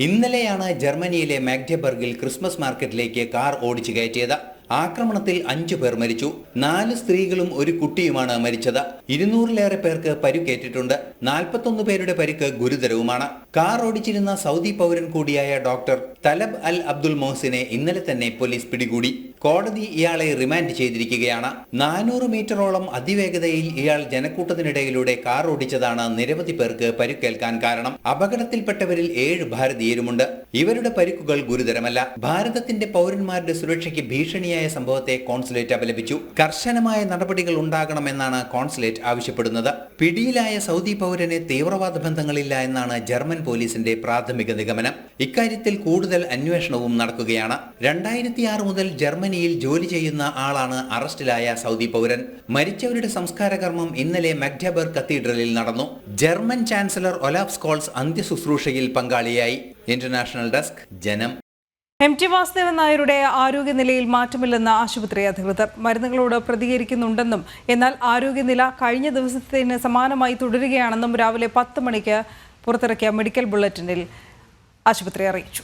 S14: ഇന്നലെയാണ് ജർമ്മനിയിലെ മാഗ്ഡെബർഗിൽ ക്രിസ്മസ് മാർക്കറ്റിലേക്ക് കാർ ഓടിച്ചു കയറ്റിയത്. ആക്രമണത്തിൽ 5 പേർ മരിച്ചു. 4 സ്ത്രീകളും ഒരു കുട്ടിയുമാണ് മരിച്ചത്. 200-ലേറെ പേർക്ക് പരിക്കേറ്റിട്ടുണ്ട്. 41 പേരുടെ പരിക്ക് ഗുരുതരവുമാണ്. കാർ ഓടിച്ചിരുന്ന സൗദി പൗരൻ കൂടിയായ ഡോക്ടർ തലബ് അൽ അബ്ദുൽ മൊഹ്സിനെ ഇന്നലെ തന്നെ പോലീസ് പിടികൂടി. കോടതി ഇയാളെ റിമാൻഡ് ചെയ്തിരിക്കുകയാണ്. 400 മീറ്ററോളം അതിവേഗതയിൽ ഇയാൾ ജനക്കൂട്ടത്തിനിടയിലൂടെ കാർ ഓടിച്ചതാണ് നിരവധി പേർക്ക് പരിക്കേൽക്കാൻ കാരണം. അപകടത്തിൽപ്പെട്ടവരിൽ 7 ഭാരതീയരുമുണ്ട്. ഇവരുടെ പരിക്കുകൾ ഗുരുതരമല്ല. ഭാരതത്തിന്റെ പൗരന്മാരുടെ സുരക്ഷയ്ക്ക് ഭീഷണിയായ സംഭവത്തെ കോൺസുലേറ്റ് അപലപിച്ചു. കർശനമായ നടപടികൾ ഉണ്ടാകണമെന്നാണ് കോൺസുലേറ്റ് ആവശ്യപ്പെടുന്നത്. പിടിയിലായ സൗദി പൗരന് തീവ്രവാദ ബന്ധങ്ങളില്ല എന്നാണ് ജർമ്മൻ പോലീസിന്റെ പ്രാഥമിക നിഗമനം. ഇക്കാര്യത്തിൽ കൂടുതൽ അന്വേഷണവും നടക്കുകയാണ്. 2006 മുതൽ ജർമ്മനിയിൽ ജോലി ചെയ്യുന്ന ആളാണ് അറസ്റ്റിലായ സൗദി പൗരൻ. മരിച്ചവരുടെ സംസ്കാര കർമ്മം ഇന്നലെ മാഗ്ഡെബർഗ് കത്തീഡ്രലിൽ നടന്നു. ജർമ്മൻ ചാൻസലർ ഒലാഫ് സ്കോൾസ് അന്ത്യശുശ്രൂഷയിൽ പങ്കാളിയായി. ഇന്റർനാഷണൽ ഡെസ്ക്, ജനം.
S1: MT വാസുദേവൻ നായരുടെ ആരോഗ്യനിലയിൽ മാറ്റമില്ലെന്ന് ആശുപത്രി അധികൃതർ. മരുന്നുകളോട് പ്രതികരിക്കുന്നുണ്ടെന്നും എന്നാൽ ആരോഗ്യനില കഴിഞ്ഞ ദിവസത്തിന് സമാനമായി തുടരുകയാണെന്നും രാവിലെ 10 മണിക്ക് പുറത്തിറക്കിയ മെഡിക്കൽ ബുള്ളറ്റിനിൽ ആശുപത്രി അറിയിച്ചു.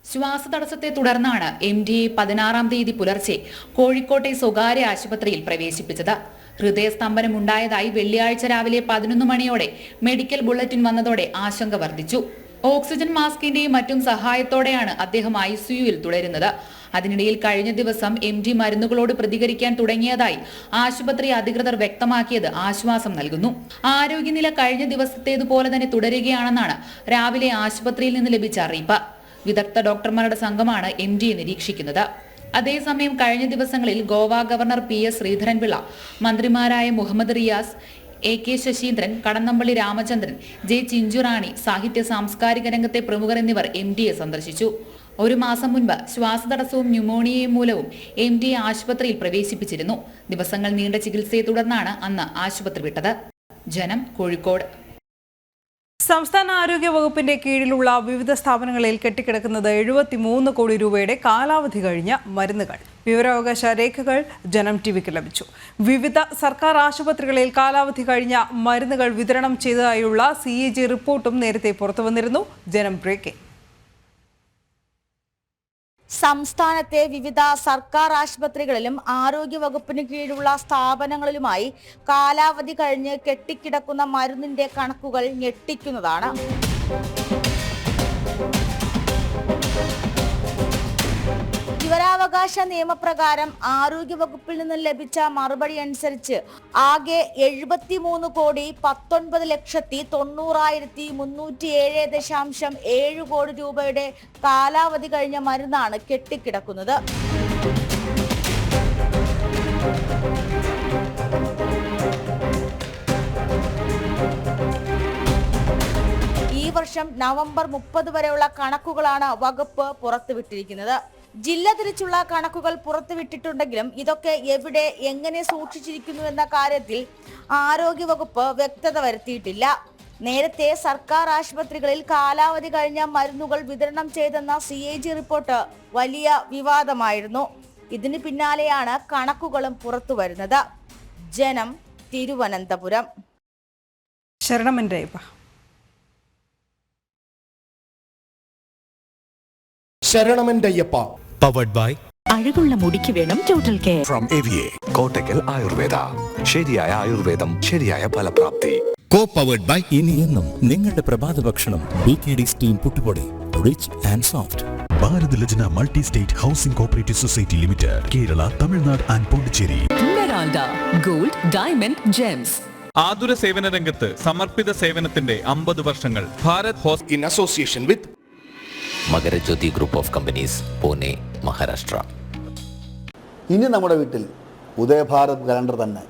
S20: ശ്വാസതടസ്സത്തെ തുടർന്നാണ് MD 16-ാം തീയതി പുലർച്ചെ കോഴിക്കോട്ടെ സ്വകാര്യ ആശുപത്രിയിൽ പ്രവേശിപ്പിച്ചത്. ഹൃദയസ്തംഭനമുണ്ടായതായി വെള്ളിയാഴ്ച രാവിലെ 11 മണിയോടെ മെഡിക്കൽ ബുള്ളറ്റിൻ വന്നതോടെ ആശങ്ക വർദ്ധിച്ചു. ഓക്സിജൻ മാസ്കിന്റെയും മറ്റും സഹായത്തോടെയാണ് അദ്ദേഹം ICUയിൽ തുടരുന്നത്. അതിനിടയിൽ കഴിഞ്ഞ ദിവസം MD മരുന്നുകളോട് പ്രതികരിക്കാൻ തുടങ്ങിയതായി ആശുപത്രി അധികൃതർ വ്യക്തമാക്കിയത് ആശ്വാസം നൽകുന്നു. ആരോഗ്യനില കഴിഞ്ഞ ദിവസത്തേതുപോലെ തന്നെ തുടരുകയാണെന്നാണ് രാവിലെ ആശുപത്രിയിൽ നിന്ന് ലഭിച്ച അറിയിപ്പ്. വിദഗ്ധ ഡോക്ടർമാരുടെ സംഘമാണ് MDയെ നിരീക്ഷിക്കുന്നത്. അതേസമയം കഴിഞ്ഞ ദിവസങ്ങളിൽ ഗോവ ഗവർണർ PS ശ്രീധരൻപിള്ള, മന്ത്രിമാരായ മുഹമ്മദ് റിയാസ്, AK ശശീന്ദ്രൻ, കടന്നപ്പള്ളി രാമചന്ദ്രൻ, J ചിഞ്ചുറാണി, സാഹിത്യ സാംസ്കാരിക രംഗത്തെ പ്രമുഖർ എന്നിവർ MDയെ സന്ദർശിച്ചു. 1 മാസം മുൻപ് ശ്വാസതടസ്സവും ന്യൂമോണിയയും മൂലവും MDയെ ആശുപത്രിയിൽ പ്രവേശിപ്പിച്ചിരുന്നു. ദിവസങ്ങൾ നീണ്ട ചികിത്സയെ തുടർന്നാണ് അന്ന് ആശുപത്രി വിട്ടത്. ജനം, കോഴിക്കോട്.
S1: സംസ്ഥാന ആരോഗ്യ വകുപ്പിന്റെ കീഴിലുള്ള വിവിധ സ്ഥാപനങ്ങളിൽ കെട്ടിക്കിടക്കുന്നത് 73 കോടി രൂപയുടെ കാലാവധി കഴിഞ്ഞ മരുന്നുകൾ. വിവരാവകാശ രേഖകൾ ജനം TVക്ക് ലഭിച്ചു. വിവിധ സർക്കാർ ആശുപത്രികളിൽ കാലാവധി കഴിഞ്ഞ മരുന്നുകൾ വിതരണം ചെയ്തതായുള്ള CAG റിപ്പോർട്ടും നേരത്തെ പുറത്തുവന്നിരുന്നു. ജനം ബ്രേക്കിംഗ്.
S21: സംസ്ഥാനത്തെ വിവിധ സർക്കാർ ആശുപത്രികളിലും ആരോഗ്യ വകുപ്പിന് കീഴിലുള്ള സ്ഥാപനങ്ങളിലുമായി കാലാവധി കഴിഞ്ഞ് കെട്ടിക്കിടക്കുന്ന മരുന്നിന്റെ കണക്കുകൾ ഞെട്ടിക്കുന്നതാണ്. വിവരാവകാശ നിയമപ്രകാരം ആരോഗ്യ വകുപ്പിൽ നിന്ന് ലഭിച്ച മറുപടി അനുസരിച്ച് ആകെ 73,19,307.7 കോടി രൂപയുടെ കാലാവധി കഴിഞ്ഞ മരുന്നാണ് കെട്ടിക്കിടക്കുന്നത്. ഈ വർഷം നവംബർ 30 വരെയുള്ള കണക്കുകളാണ് വകുപ്പ് പുറത്തുവിട്ടിരിക്കുന്നത്. ജില്ല തിരിച്ചുള്ള കണക്കുകൾ പുറത്തുവിട്ടിട്ടുണ്ടെങ്കിലും ഇതൊക്കെ എവിടെ എങ്ങനെ സൂക്ഷിച്ചിരിക്കുന്നു എന്ന കാര്യത്തിൽ ആരോഗ്യവകുപ്പ് വ്യക്തത വരുത്തിയിട്ടില്ല. നേരത്തെ സർക്കാർ ആശുപത്രികളിൽ കാലാവധി കഴിഞ്ഞ മരുന്നുകൾ വിതരണം ചെയ്തെന്ന CAG റിപ്പോർട്ട് വലിയ വിവാദമായിരുന്നു. ഇതിന് പിന്നാലെയാണ് കണക്കുകളും പുറത്തു വരുന്നത്. ജനം, തിരുവനന്തപുരം.
S22: ശരണമെന്തയ്യപ്പ. പവർഡ് ബൈ
S23: അഴകുള്ള മുടിക്ക് വേണം total care
S22: from AVA Kottakkal Ayurveda. ശരിയായ ആയുർവേദം, ശരിയായ ഫലപ്രാപ്തി. കോ പവർഡ് ബൈ ഇനി എന്നും നിങ്ങളുടെ പ്രഭാത ഭക്ഷണം BKD സ്റ്റീം പുട്ടുപൊടി, rich and soft. Bharat Lajna multi state housing cooperative society limited, Kerala, Tamil Nadu and Pondicherry.
S23: Meralda gold, diamond, gems.
S24: ആതുര സേവന രംഗത്ത് സമർപ്പിത സേവനത്തിന്റെ 50 വർഷങ്ങൾ. ഭാരത് ഹോസ്
S22: in association with
S25: Makarajyothi group of companies, Pune, Maharashtra.
S26: ഇനി നമ്മുടെ വീട്ടിൽ ഉദയഭാരത് കലണ്ടർ തന്നെ.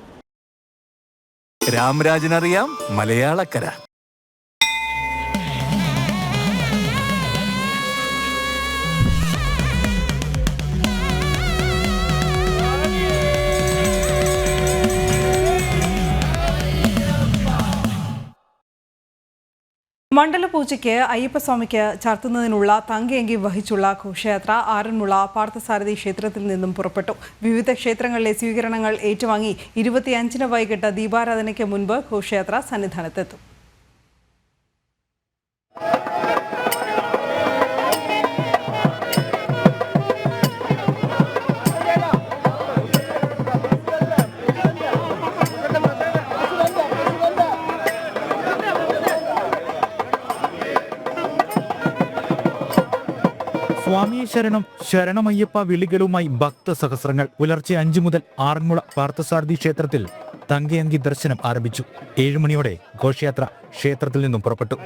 S22: രാംരാജനറിയാം മലയാളക്കര.
S1: മണ്ഡലപൂജയ്ക്ക് അയ്യപ്പസ്വാമിക്ക് ചാർത്തുന്നതിനുള്ള തങ്കയങ്കി വഹിച്ചുള്ള ഘോഷയാത്ര ആറന്മുള പാർത്ഥസാരഥി ക്ഷേത്രത്തിൽ നിന്നും പുറപ്പെട്ടു. വിവിധ ക്ഷേത്രങ്ങളിലെ സ്വീകരണങ്ങൾ ഏറ്റുവാങ്ങി 25-ന് വൈകിട്ട് ദീപാരാധനയ്ക്ക് മുൻപ് ഘോഷയാത്ര സന്നിധാനത്തെത്തും.
S2: സ്വാമിയെ ശരണം ശരണമയ്യപ്പ വിളികളുമായി ഭക്തസഹസ്രങ്ങൾ പുലർച്ചെ 5 മുതൽ ആറന്മുള പാർത്ഥസാരഥി ക്ഷേത്രത്തിൽ തങ്കയങ്കി ദർശനം ആരംഭിച്ചു. 7 മണിയോടെ ഘോഷയാത്ര ക്ഷേത്രത്തിൽ നിന്നും പുറപ്പെട്ടു.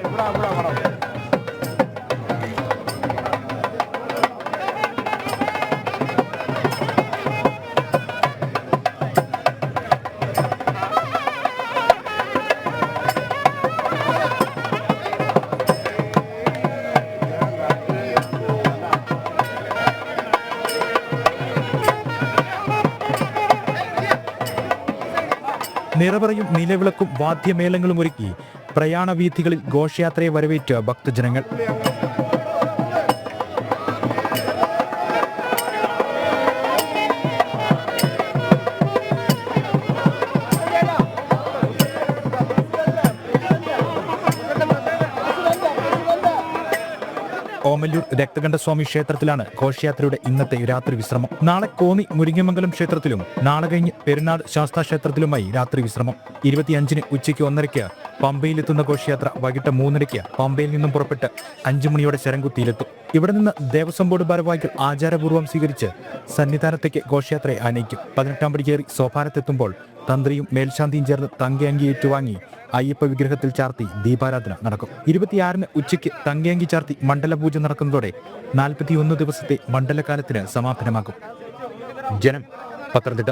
S2: നിറപറയും നിലവിളക്കും വാദ്യമേളങ്ങളും ഒരുക്കി പ്രയാണവീഥികളിൽ ഘോഷയാത്രയെ വരവേറ്റ ഭക്തജനങ്ങൾ. ഓമല്ലൂർ രക്തകണ്ഠസ്വാമി ക്ഷേത്രത്തിലാണ് ഘോഷയാത്രയുടെ ഇന്നത്തെ രാത്രി വിശ്രമം. നാളെ കോന്നി മുരിങ്ങമംഗലം ക്ഷേത്രത്തിലും നാളെ കഴിഞ്ഞ് പെരുന്നാട് ശാസ്താ ക്ഷേത്രത്തിലുമായി രാത്രി വിശ്രമം. 25-ന് ഉച്ചയ്ക്ക് 1:30 പമ്പയിലെത്തുന്ന ഘോഷയാത്ര വൈകിട്ട് 3:30 പമ്പയിൽ നിന്നും പുറപ്പെട്ട് 5 മണിയോടെ ശരംകുത്തിയിലെത്തും. ഇവിടെ നിന്ന് ദേവസ്വം ബോർഡ് ഭാരവാഹികൾ ആചാരപൂർവ്വം സ്വീകരിച്ച് സന്നിധാനത്തേക്ക് ഘോഷയാത്രയെ ആനയിക്കും. 18-ാം പടി കയറി സോപാനത്തെത്തുമ്പോൾ തന്ത്രിയും മേൽശാന്തിയും ചേർന്ന് തങ്കയങ്കി ഏറ്റുവാങ്ങി അയ്യപ്പ വിഗ്രഹത്തിൽ ചാർത്തി ദീപാരാധന നടക്കും. 26-ന് ഉച്ചയ്ക്ക് തങ്കയങ്കി ചാർത്തി മണ്ഡലപൂജ നടക്കുന്നതോടെ 41 ദിവസത്തെ മണ്ഡലകാലത്തിന് സമാപനമാകും. ജനം, പത്തനംതിട്ട.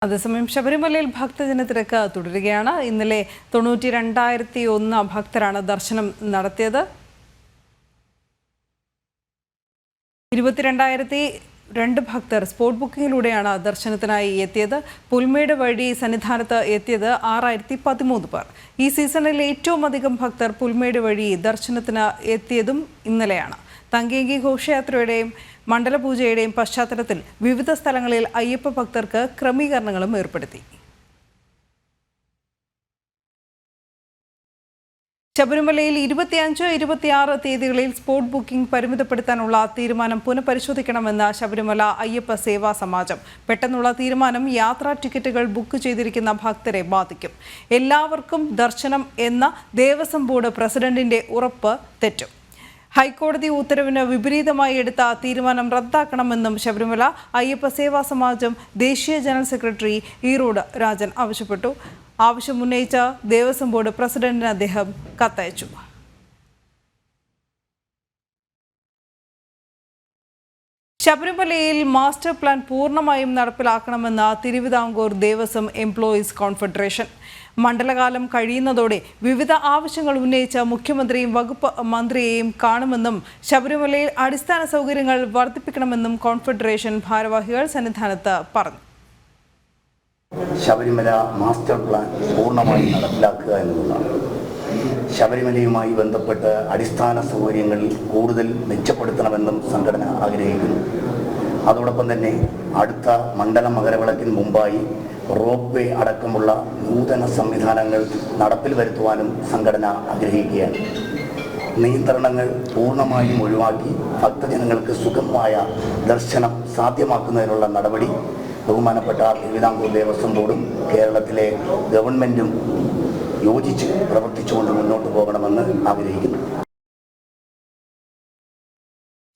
S1: അതേസമയം ശബരിമലയിൽ ഭക്തജന തിരക്ക് തുടരുകയാണ്. ഇന്നലെ 92,001 ഭക്തരാണ് ദർശനം നടത്തിയത്. 22,002 ഭക്തർ സ്പോട്ട് ബുക്കിങ്ങിലൂടെയാണ് ദർശനത്തിനായി എത്തിയത്. പുൽമേട് വഴി സന്നിധാനത്ത് എത്തിയത് 6,013 പേർ. ഈ സീസണിൽ ഏറ്റവും അധികം ഭക്തർ പുൽമേട് വഴി ദർശനത്തിന് എത്തിയതും ഇന്നലെയാണ്. തങ്കയങ്കി ഘോഷയാത്രയുടെയും മണ്ഡലപൂജയുടെയും പശ്ചാത്തലത്തിൽ വിവിധ സ്ഥലങ്ങളിൽ അയ്യപ്പ ഭക്തർക്ക് ക്രമീകരണങ്ങളും ഏർപ്പെടുത്തി. ശബരിമലയിൽ 25, 26 തീയതികളിൽ സ്പോട്ട് ബുക്കിംഗ് പരിമിതപ്പെടുത്താനുള്ള തീരുമാനം പുനഃപരിശോധിക്കണമെന്ന് ശബരിമല അയ്യപ്പ സേവാ സമാജം. പെട്ടെന്നുള്ള തീരുമാനം യാത്രാ ടിക്കറ്റുകൾ ബുക്ക് ചെയ്തിരിക്കുന്ന ഭക്തരെ ബാധിക്കും. എല്ലാവർക്കും ദർശനം എന്ന ദേവസ്വം ബോർഡ് പ്രസിഡന്റിന്റെ ഉറപ്പ് തെറ്റും. ഹൈക്കോടതി ഉത്തരവിന് വിപരീതമായി എടുത്ത തീരുമാനം റദ്ദാക്കണമെന്നും ശബരിമല അയ്യപ്പ സേവാ സമാജം ദേശീയ ജനറൽ സെക്രട്ടറി ഈറോഡ് രാജൻ ആവശ്യപ്പെട്ടു. ആവശ്യമുന്നയിച്ച ദേവസ്വം ബോർഡ് പ്രസിഡന്റിന് അദ്ദേഹം കത്തയച്ചു. ശബരിമലയിൽ മാസ്റ്റർ പ്ലാൻ പൂർണ്ണമായും നടപ്പിലാക്കണമെന്ന് തിരുവിതാംകൂർ ദേവസ്വം എംപ്ലോയീസ് കോൺഫെഡറേഷൻ. മണ്ഡലകാലം കഴിയുന്നതോടെ വിവിധ ആവശ്യങ്ങൾ ഉന്നയിച്ച മുഖ്യമന്ത്രിയും വകുപ്പ് മന്ത്രിയെയും കാണുമെന്നും ശബരിമലയിൽ അടിസ്ഥാന സൗകര്യങ്ങൾ വർദ്ധിപ്പിക്കണമെന്നും കോൺഫെഡറേഷൻ ഭാരവാഹികൾ സന്നിധാനത്ത് പറഞ്ഞു.
S3: ശബരിമല മാസ്റ്റർ പ്ലാൻ പൂർണ്ണമായി നടപ്പിലാക്കുക എന്നുള്ളതാണ്. ശബരിമലയുമായി ബന്ധപ്പെട്ട് അടിസ്ഥാന സൗകര്യങ്ങൾ കൂടുതൽ മെച്ചപ്പെടുത്തണമെന്നും സംഘടന ആഗ്രഹിക്കുന്നു. അതോടൊപ്പം തന്നെ അടുത്ത മണ്ഡല മകരവിളക്കിന് മുമ്പായി റോപ്പ് വേ അടക്കമുള്ള നൂതന സംവിധാനങ്ങൾ നടപ്പിൽ വരുത്തുവാനും സംഘടന ആഗ്രഹിക്കുകയാണ്. നിയന്ത്രണങ്ങൾ പൂർണ്ണമായും ഒഴിവാക്കി ഭക്തജനങ്ങൾക്ക് സുഗമമായ ദർശനം സാധ്യമാക്കുന്നതിനുള്ള നടപടി ബഹുമാനപ്പെട്ട തിരുവിതാംകൂർ ദേവസ്വം ബോർഡും കേരളത്തിലെ ഗവൺമെന്റും യോജിച്ച് പ്രവർത്തിച്ചുകൊണ്ട് മുന്നോട്ട് പോകണമെന്ന് ആഗ്രഹിക്കുന്നു.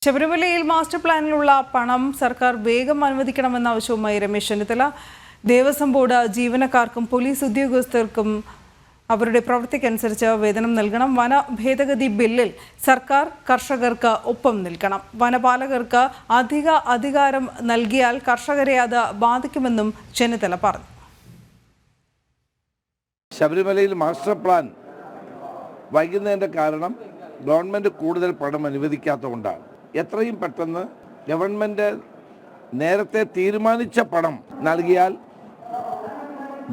S1: ശബരിമലയിൽ മാസ്റ്റർ പ്ലാനിലുള്ള പണം സർക്കാർ വേഗം അനുവദിക്കണമെന്ന ആവശ്യവുമായി രമേശ് ചെന്നിത്തല. ദേവസ്വം ബോർഡ് ജീവനക്കാർക്കും പോലീസ് ഉദ്യോഗസ്ഥർക്കും അവരുടെ പ്രവൃത്തിക്കനുസരിച്ച് വേതനം നൽകണം. വന ഭേദഗതി ബില്ലിൽ സർക്കാർ കർഷകർക്ക് ഒപ്പം നിൽക്കണം. വനപാലകർക്ക് അധിക അധികാരം നൽകിയാൽ കർഷകരെ അത് ബാധിക്കുമെന്നും ചെന്നിത്തല പറഞ്ഞു.
S13: ശബരിമലയിൽ മാസ്റ്റർ പ്ലാൻ വൈകുന്നതിൻ്റെ കാരണം ഗവൺമെൻറ് കൂടുതൽ പണം അനുവദിക്കാത്തതുകൊണ്ടാണ്. എത്രയും പെട്ടെന്ന് ഗവൺമെൻറ് നേരത്തെ തീരുമാനിച്ച പണം നൽകിയാൽ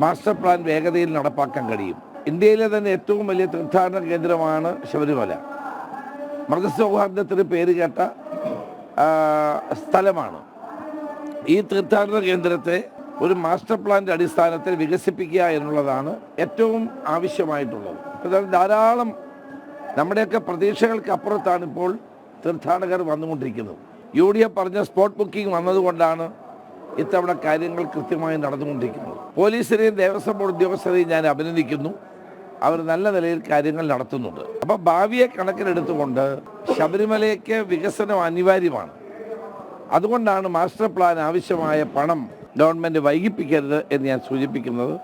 S13: മാസ്റ്റർ പ്ലാൻ വേഗതയിൽ നടപ്പാക്കാൻ കഴിയും. ഇന്ത്യയിലെ തന്നെ ഏറ്റവും വലിയ തീർത്ഥാടന കേന്ദ്രമാണ് ശബരിമല. മതസൗഹാർദ്ദത്തിന് പേര് കേട്ട സ്ഥലമാണ്. ഈ തീർത്ഥാടന കേന്ദ്രത്തെ ഒരു മാസ്റ്റർ പ്ലാന്റെ അടിസ്ഥാനത്തിൽ വികസിപ്പിക്കുക എന്നുള്ളതാണ് ഏറ്റവും ആവശ്യമായിട്ടുള്ളത്. ധാരാളം നമ്മുടെയൊക്കെ പ്രതീക്ഷകൾക്ക് അപ്പുറത്താണ് ഇപ്പോൾ തീർത്ഥാടകർ വന്നുകൊണ്ടിരിക്കുന്നത്. UDF പറഞ്ഞ സ്പോട്ട് ബുക്കിംഗ് വന്നതുകൊണ്ടാണ് ഇത്തവണ കാര്യങ്ങൾ കൃത്യമായി നടന്നുകൊണ്ടിരിക്കുന്നത്. പോലീസിനെയും ദേവസ്വം ബോർഡ് ഉദ്യോഗസ്ഥരെയും ഞാൻ അഭിനന്ദിക്കുന്നു. അവർ നല്ല നിലയിൽ കാര്യങ്ങൾ നടത്തുന്നുണ്ട്. അപ്പോൾ ഭാവിയെ കണക്കിലെടുത്തുകൊണ്ട് ശബരിമലയ്ക്ക് വികസനം അനിവാര്യമാണ്. അതുകൊണ്ടാണ് മാസ്റ്റർ പ്ലാൻ ആവശ്യമായ പണം ഗവൺമെൻറ് വൈകിപ്പിക്കരുത് എന്ന് ഞാൻ സൂചിപ്പിക്കുന്നത്.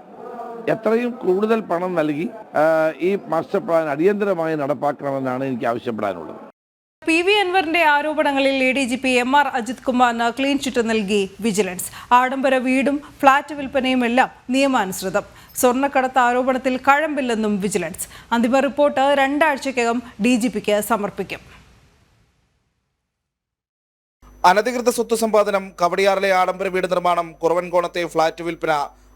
S13: എത്രയും കൂടുതൽ പണം നൽകി ഈ മാസ്റ്റർ പ്ലാൻ അടിയന്തരമായി നടപ്പാക്കണമെന്നാണ് എനിക്ക് ആവശ്യപ്പെടാനുള്ളത്.
S1: PV അൻവറിന്റെ ആരോപണങ്ങളിൽ ADGP MR അജിത് കുമാറിന് ക്ലീൻ ചിറ്റ് നൽകി വിജിലൻസ്. ആഡംബര വീടും ഫ്ളാറ്റ് വിൽപ്പനയുമെല്ലാം നിയമാനുസൃതം. സ്വർണ്ണക്കടത്ത് ആരോപണത്തിൽ കഴമ്പില്ലെന്നും വിജിലൻസ്. അന്തിമ റിപ്പോർട്ട് 2 ആഴ്ചയ്ക്കകം DGPക്ക് സമർപ്പിക്കും.
S4: അനധികൃത സ്വത്ത് സമ്പാദനം, കവടിയാറിലെ ആഡംബര വീട് നിർമ്മാണം, കുറവൻകോണത്തെ ഫ്ളാറ്റ് വിൽപ്പന,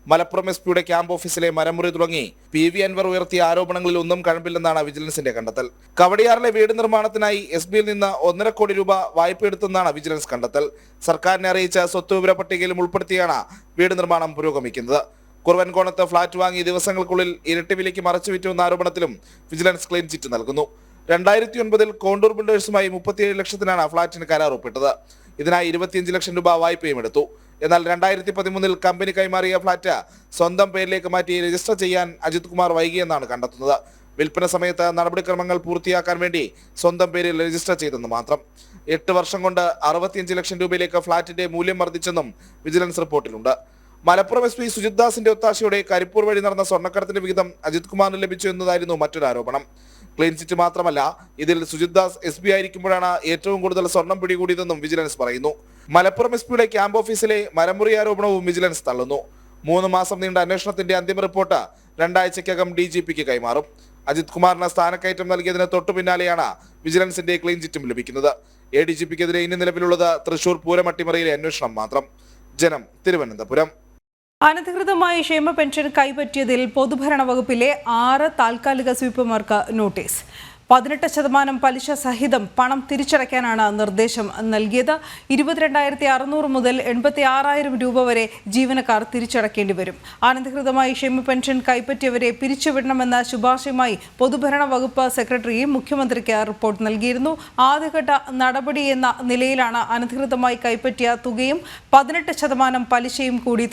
S4: മലപ്പുറം SP ക്യാമ്പ് ഓഫീസിലെ മരമുറി തുടങ്ങി PV അൻവർ ഉയർത്തിയ ആരോപണങ്ങളിൽ ഒന്നും കഴമ്പില്ലെന്നാണ് വിജിലൻസിന്റെ കണ്ടെത്തൽ. കവടിയാറിലെ വീട് നിർമ്മാണത്തിനായി SBയിൽ നിന്ന് 1.5 കോടി രൂപ വായ്പയെടുത്തെന്നാണ് വിജിലൻസ് കണ്ടെത്തൽ. സർക്കാരിനെ അറിയിച്ച സ്വത്ത് വിവര പട്ടികയിലും ഉൾപ്പെടുത്തിയാണ് വീട് നിർമ്മാണം പുരോഗമിക്കുന്നത്. കുറവൻകോണത്ത് ഫ്ളാറ്റ് വാങ്ങി ദിവസങ്ങൾക്കുള്ളിൽ ഇരട്ടി വിലയ്ക്ക് മറച്ചുവിറ്റുവെന്ന ആരോപണത്തിലും വിജിലൻസ് ക്ലീൻ ചിറ്റ് നൽകുന്നു. 2009 കോണ്ടൂർ ബിൽഡേഴ്സുമായി 37 ലക്ഷത്തിനാണ് ഫ്ളാറ്റിന് കരാർ ഒപ്പിട്ടത്. ഇതിനായി 25 ലക്ഷം രൂപ വായ്പയും എടുത്തു. എന്നാൽ 2013 കമ്പനി കൈമാറിയ ഫ്ളാറ്റ് സ്വന്തം പേരിലേക്ക് മാറ്റി രജിസ്റ്റർ ചെയ്യാൻ അജിത് കുമാർ വൈകിയെന്നാണ് കണ്ടെത്തുന്നത്. വിൽപ്പന സമയത്ത് നടപടിക്രമങ്ങൾ പൂർത്തിയാക്കാൻ വേണ്ടി സ്വന്തം പേരിൽ രജിസ്റ്റർ ചെയ്തെന്ന് മാത്രം. 8 വർഷം കൊണ്ട് 65 ലക്ഷം രൂപയിലേക്ക് ഫ്ളാറ്റിന്റെ മൂല്യം വർദ്ധിച്ചെന്നും വിജിലൻസ് റിപ്പോർട്ടിലുണ്ട്. മലപ്പുറം SP സുജിത് ദാസിന്റെ ഒത്താശയോടെ കരിപ്പൂർ വഴി നടന്ന സ്വർണ്ണക്കടത്തിന്റെ വിഹിതം അജിത് കുമാറിന് ലഭിച്ചു എന്നതായിരുന്നു മറ്റൊരു ആരോപണം. ക്ലീൻ ചിറ്റ് മാത്രമല്ല, ഇതിൽ സുജിത് ദാസ് SP ആയിരിക്കുമ്പോഴാണ് ഏറ്റവും കൂടുതൽ സ്വർണം പിടികൂടിയതെന്നും വിജിലൻസ് പറയുന്നു. മലപ്പുറം SP ക്യാമ്പ് ഓഫീസിലെ മരമുറി ആരോപണവും വിജിലൻസ് തള്ളുന്നു. 3 മാസം നീണ്ട അന്വേഷണത്തിന്റെ അന്തിമ റിപ്പോർട്ട് 2 ആഴ്ചയ്ക്കകം DGPക്ക് കൈമാറും. അജിത് കുമാറിന് സ്ഥാനക്കയറ്റം നൽകിയതിന് തൊട്ടു പിന്നാലെയാണ് വിജിലൻസിന്റെ ക്ലീൻ ചിറ്റും ലഭിക്കുന്നത്. ADGPക്കെതിരെ ഇനി നിലവിലുള്ളത് തൃശൂർ പൂരം അട്ടിമറിയിലെ അന്വേഷണം മാത്രം. ജനം, തിരുവനന്തപുരം.
S1: അനധികൃതമായി ക്ഷേമ പെൻഷൻ കൈപ്പറ്റിയതിൽ പൊതുഭരണ വകുപ്പിലെ 6 താൽക്കാലിക സ്വീപ്പർമാർക്ക് നോട്ടീസ്. 18% പലിശ സഹിതം പണം തിരിച്ചടയ്ക്കാനാണ് നിർദ്ദേശം നൽകിയത്. 22,600 മുതൽ 86,000 രൂപ വരെ ജീവനക്കാർ തിരിച്ചടക്കേണ്ടി വരും. അനധികൃതമായി ക്ഷേമ പെൻഷൻ കൈപ്പറ്റിയവരെ പിരിച്ചുവിടണമെന്ന ശുപാർശയുമായി പൊതുഭരണ വകുപ്പ് സെക്രട്ടറി മുഖ്യമന്ത്രിക്ക് റിപ്പോർട്ട് നൽകിയിരുന്നു. ആദ്യഘട്ട നടപടി എന്ന നിലയിലാണ് അനധികൃതമായി കൈപ്പറ്റിയ തുകയും 18% പലിശയും കൂടി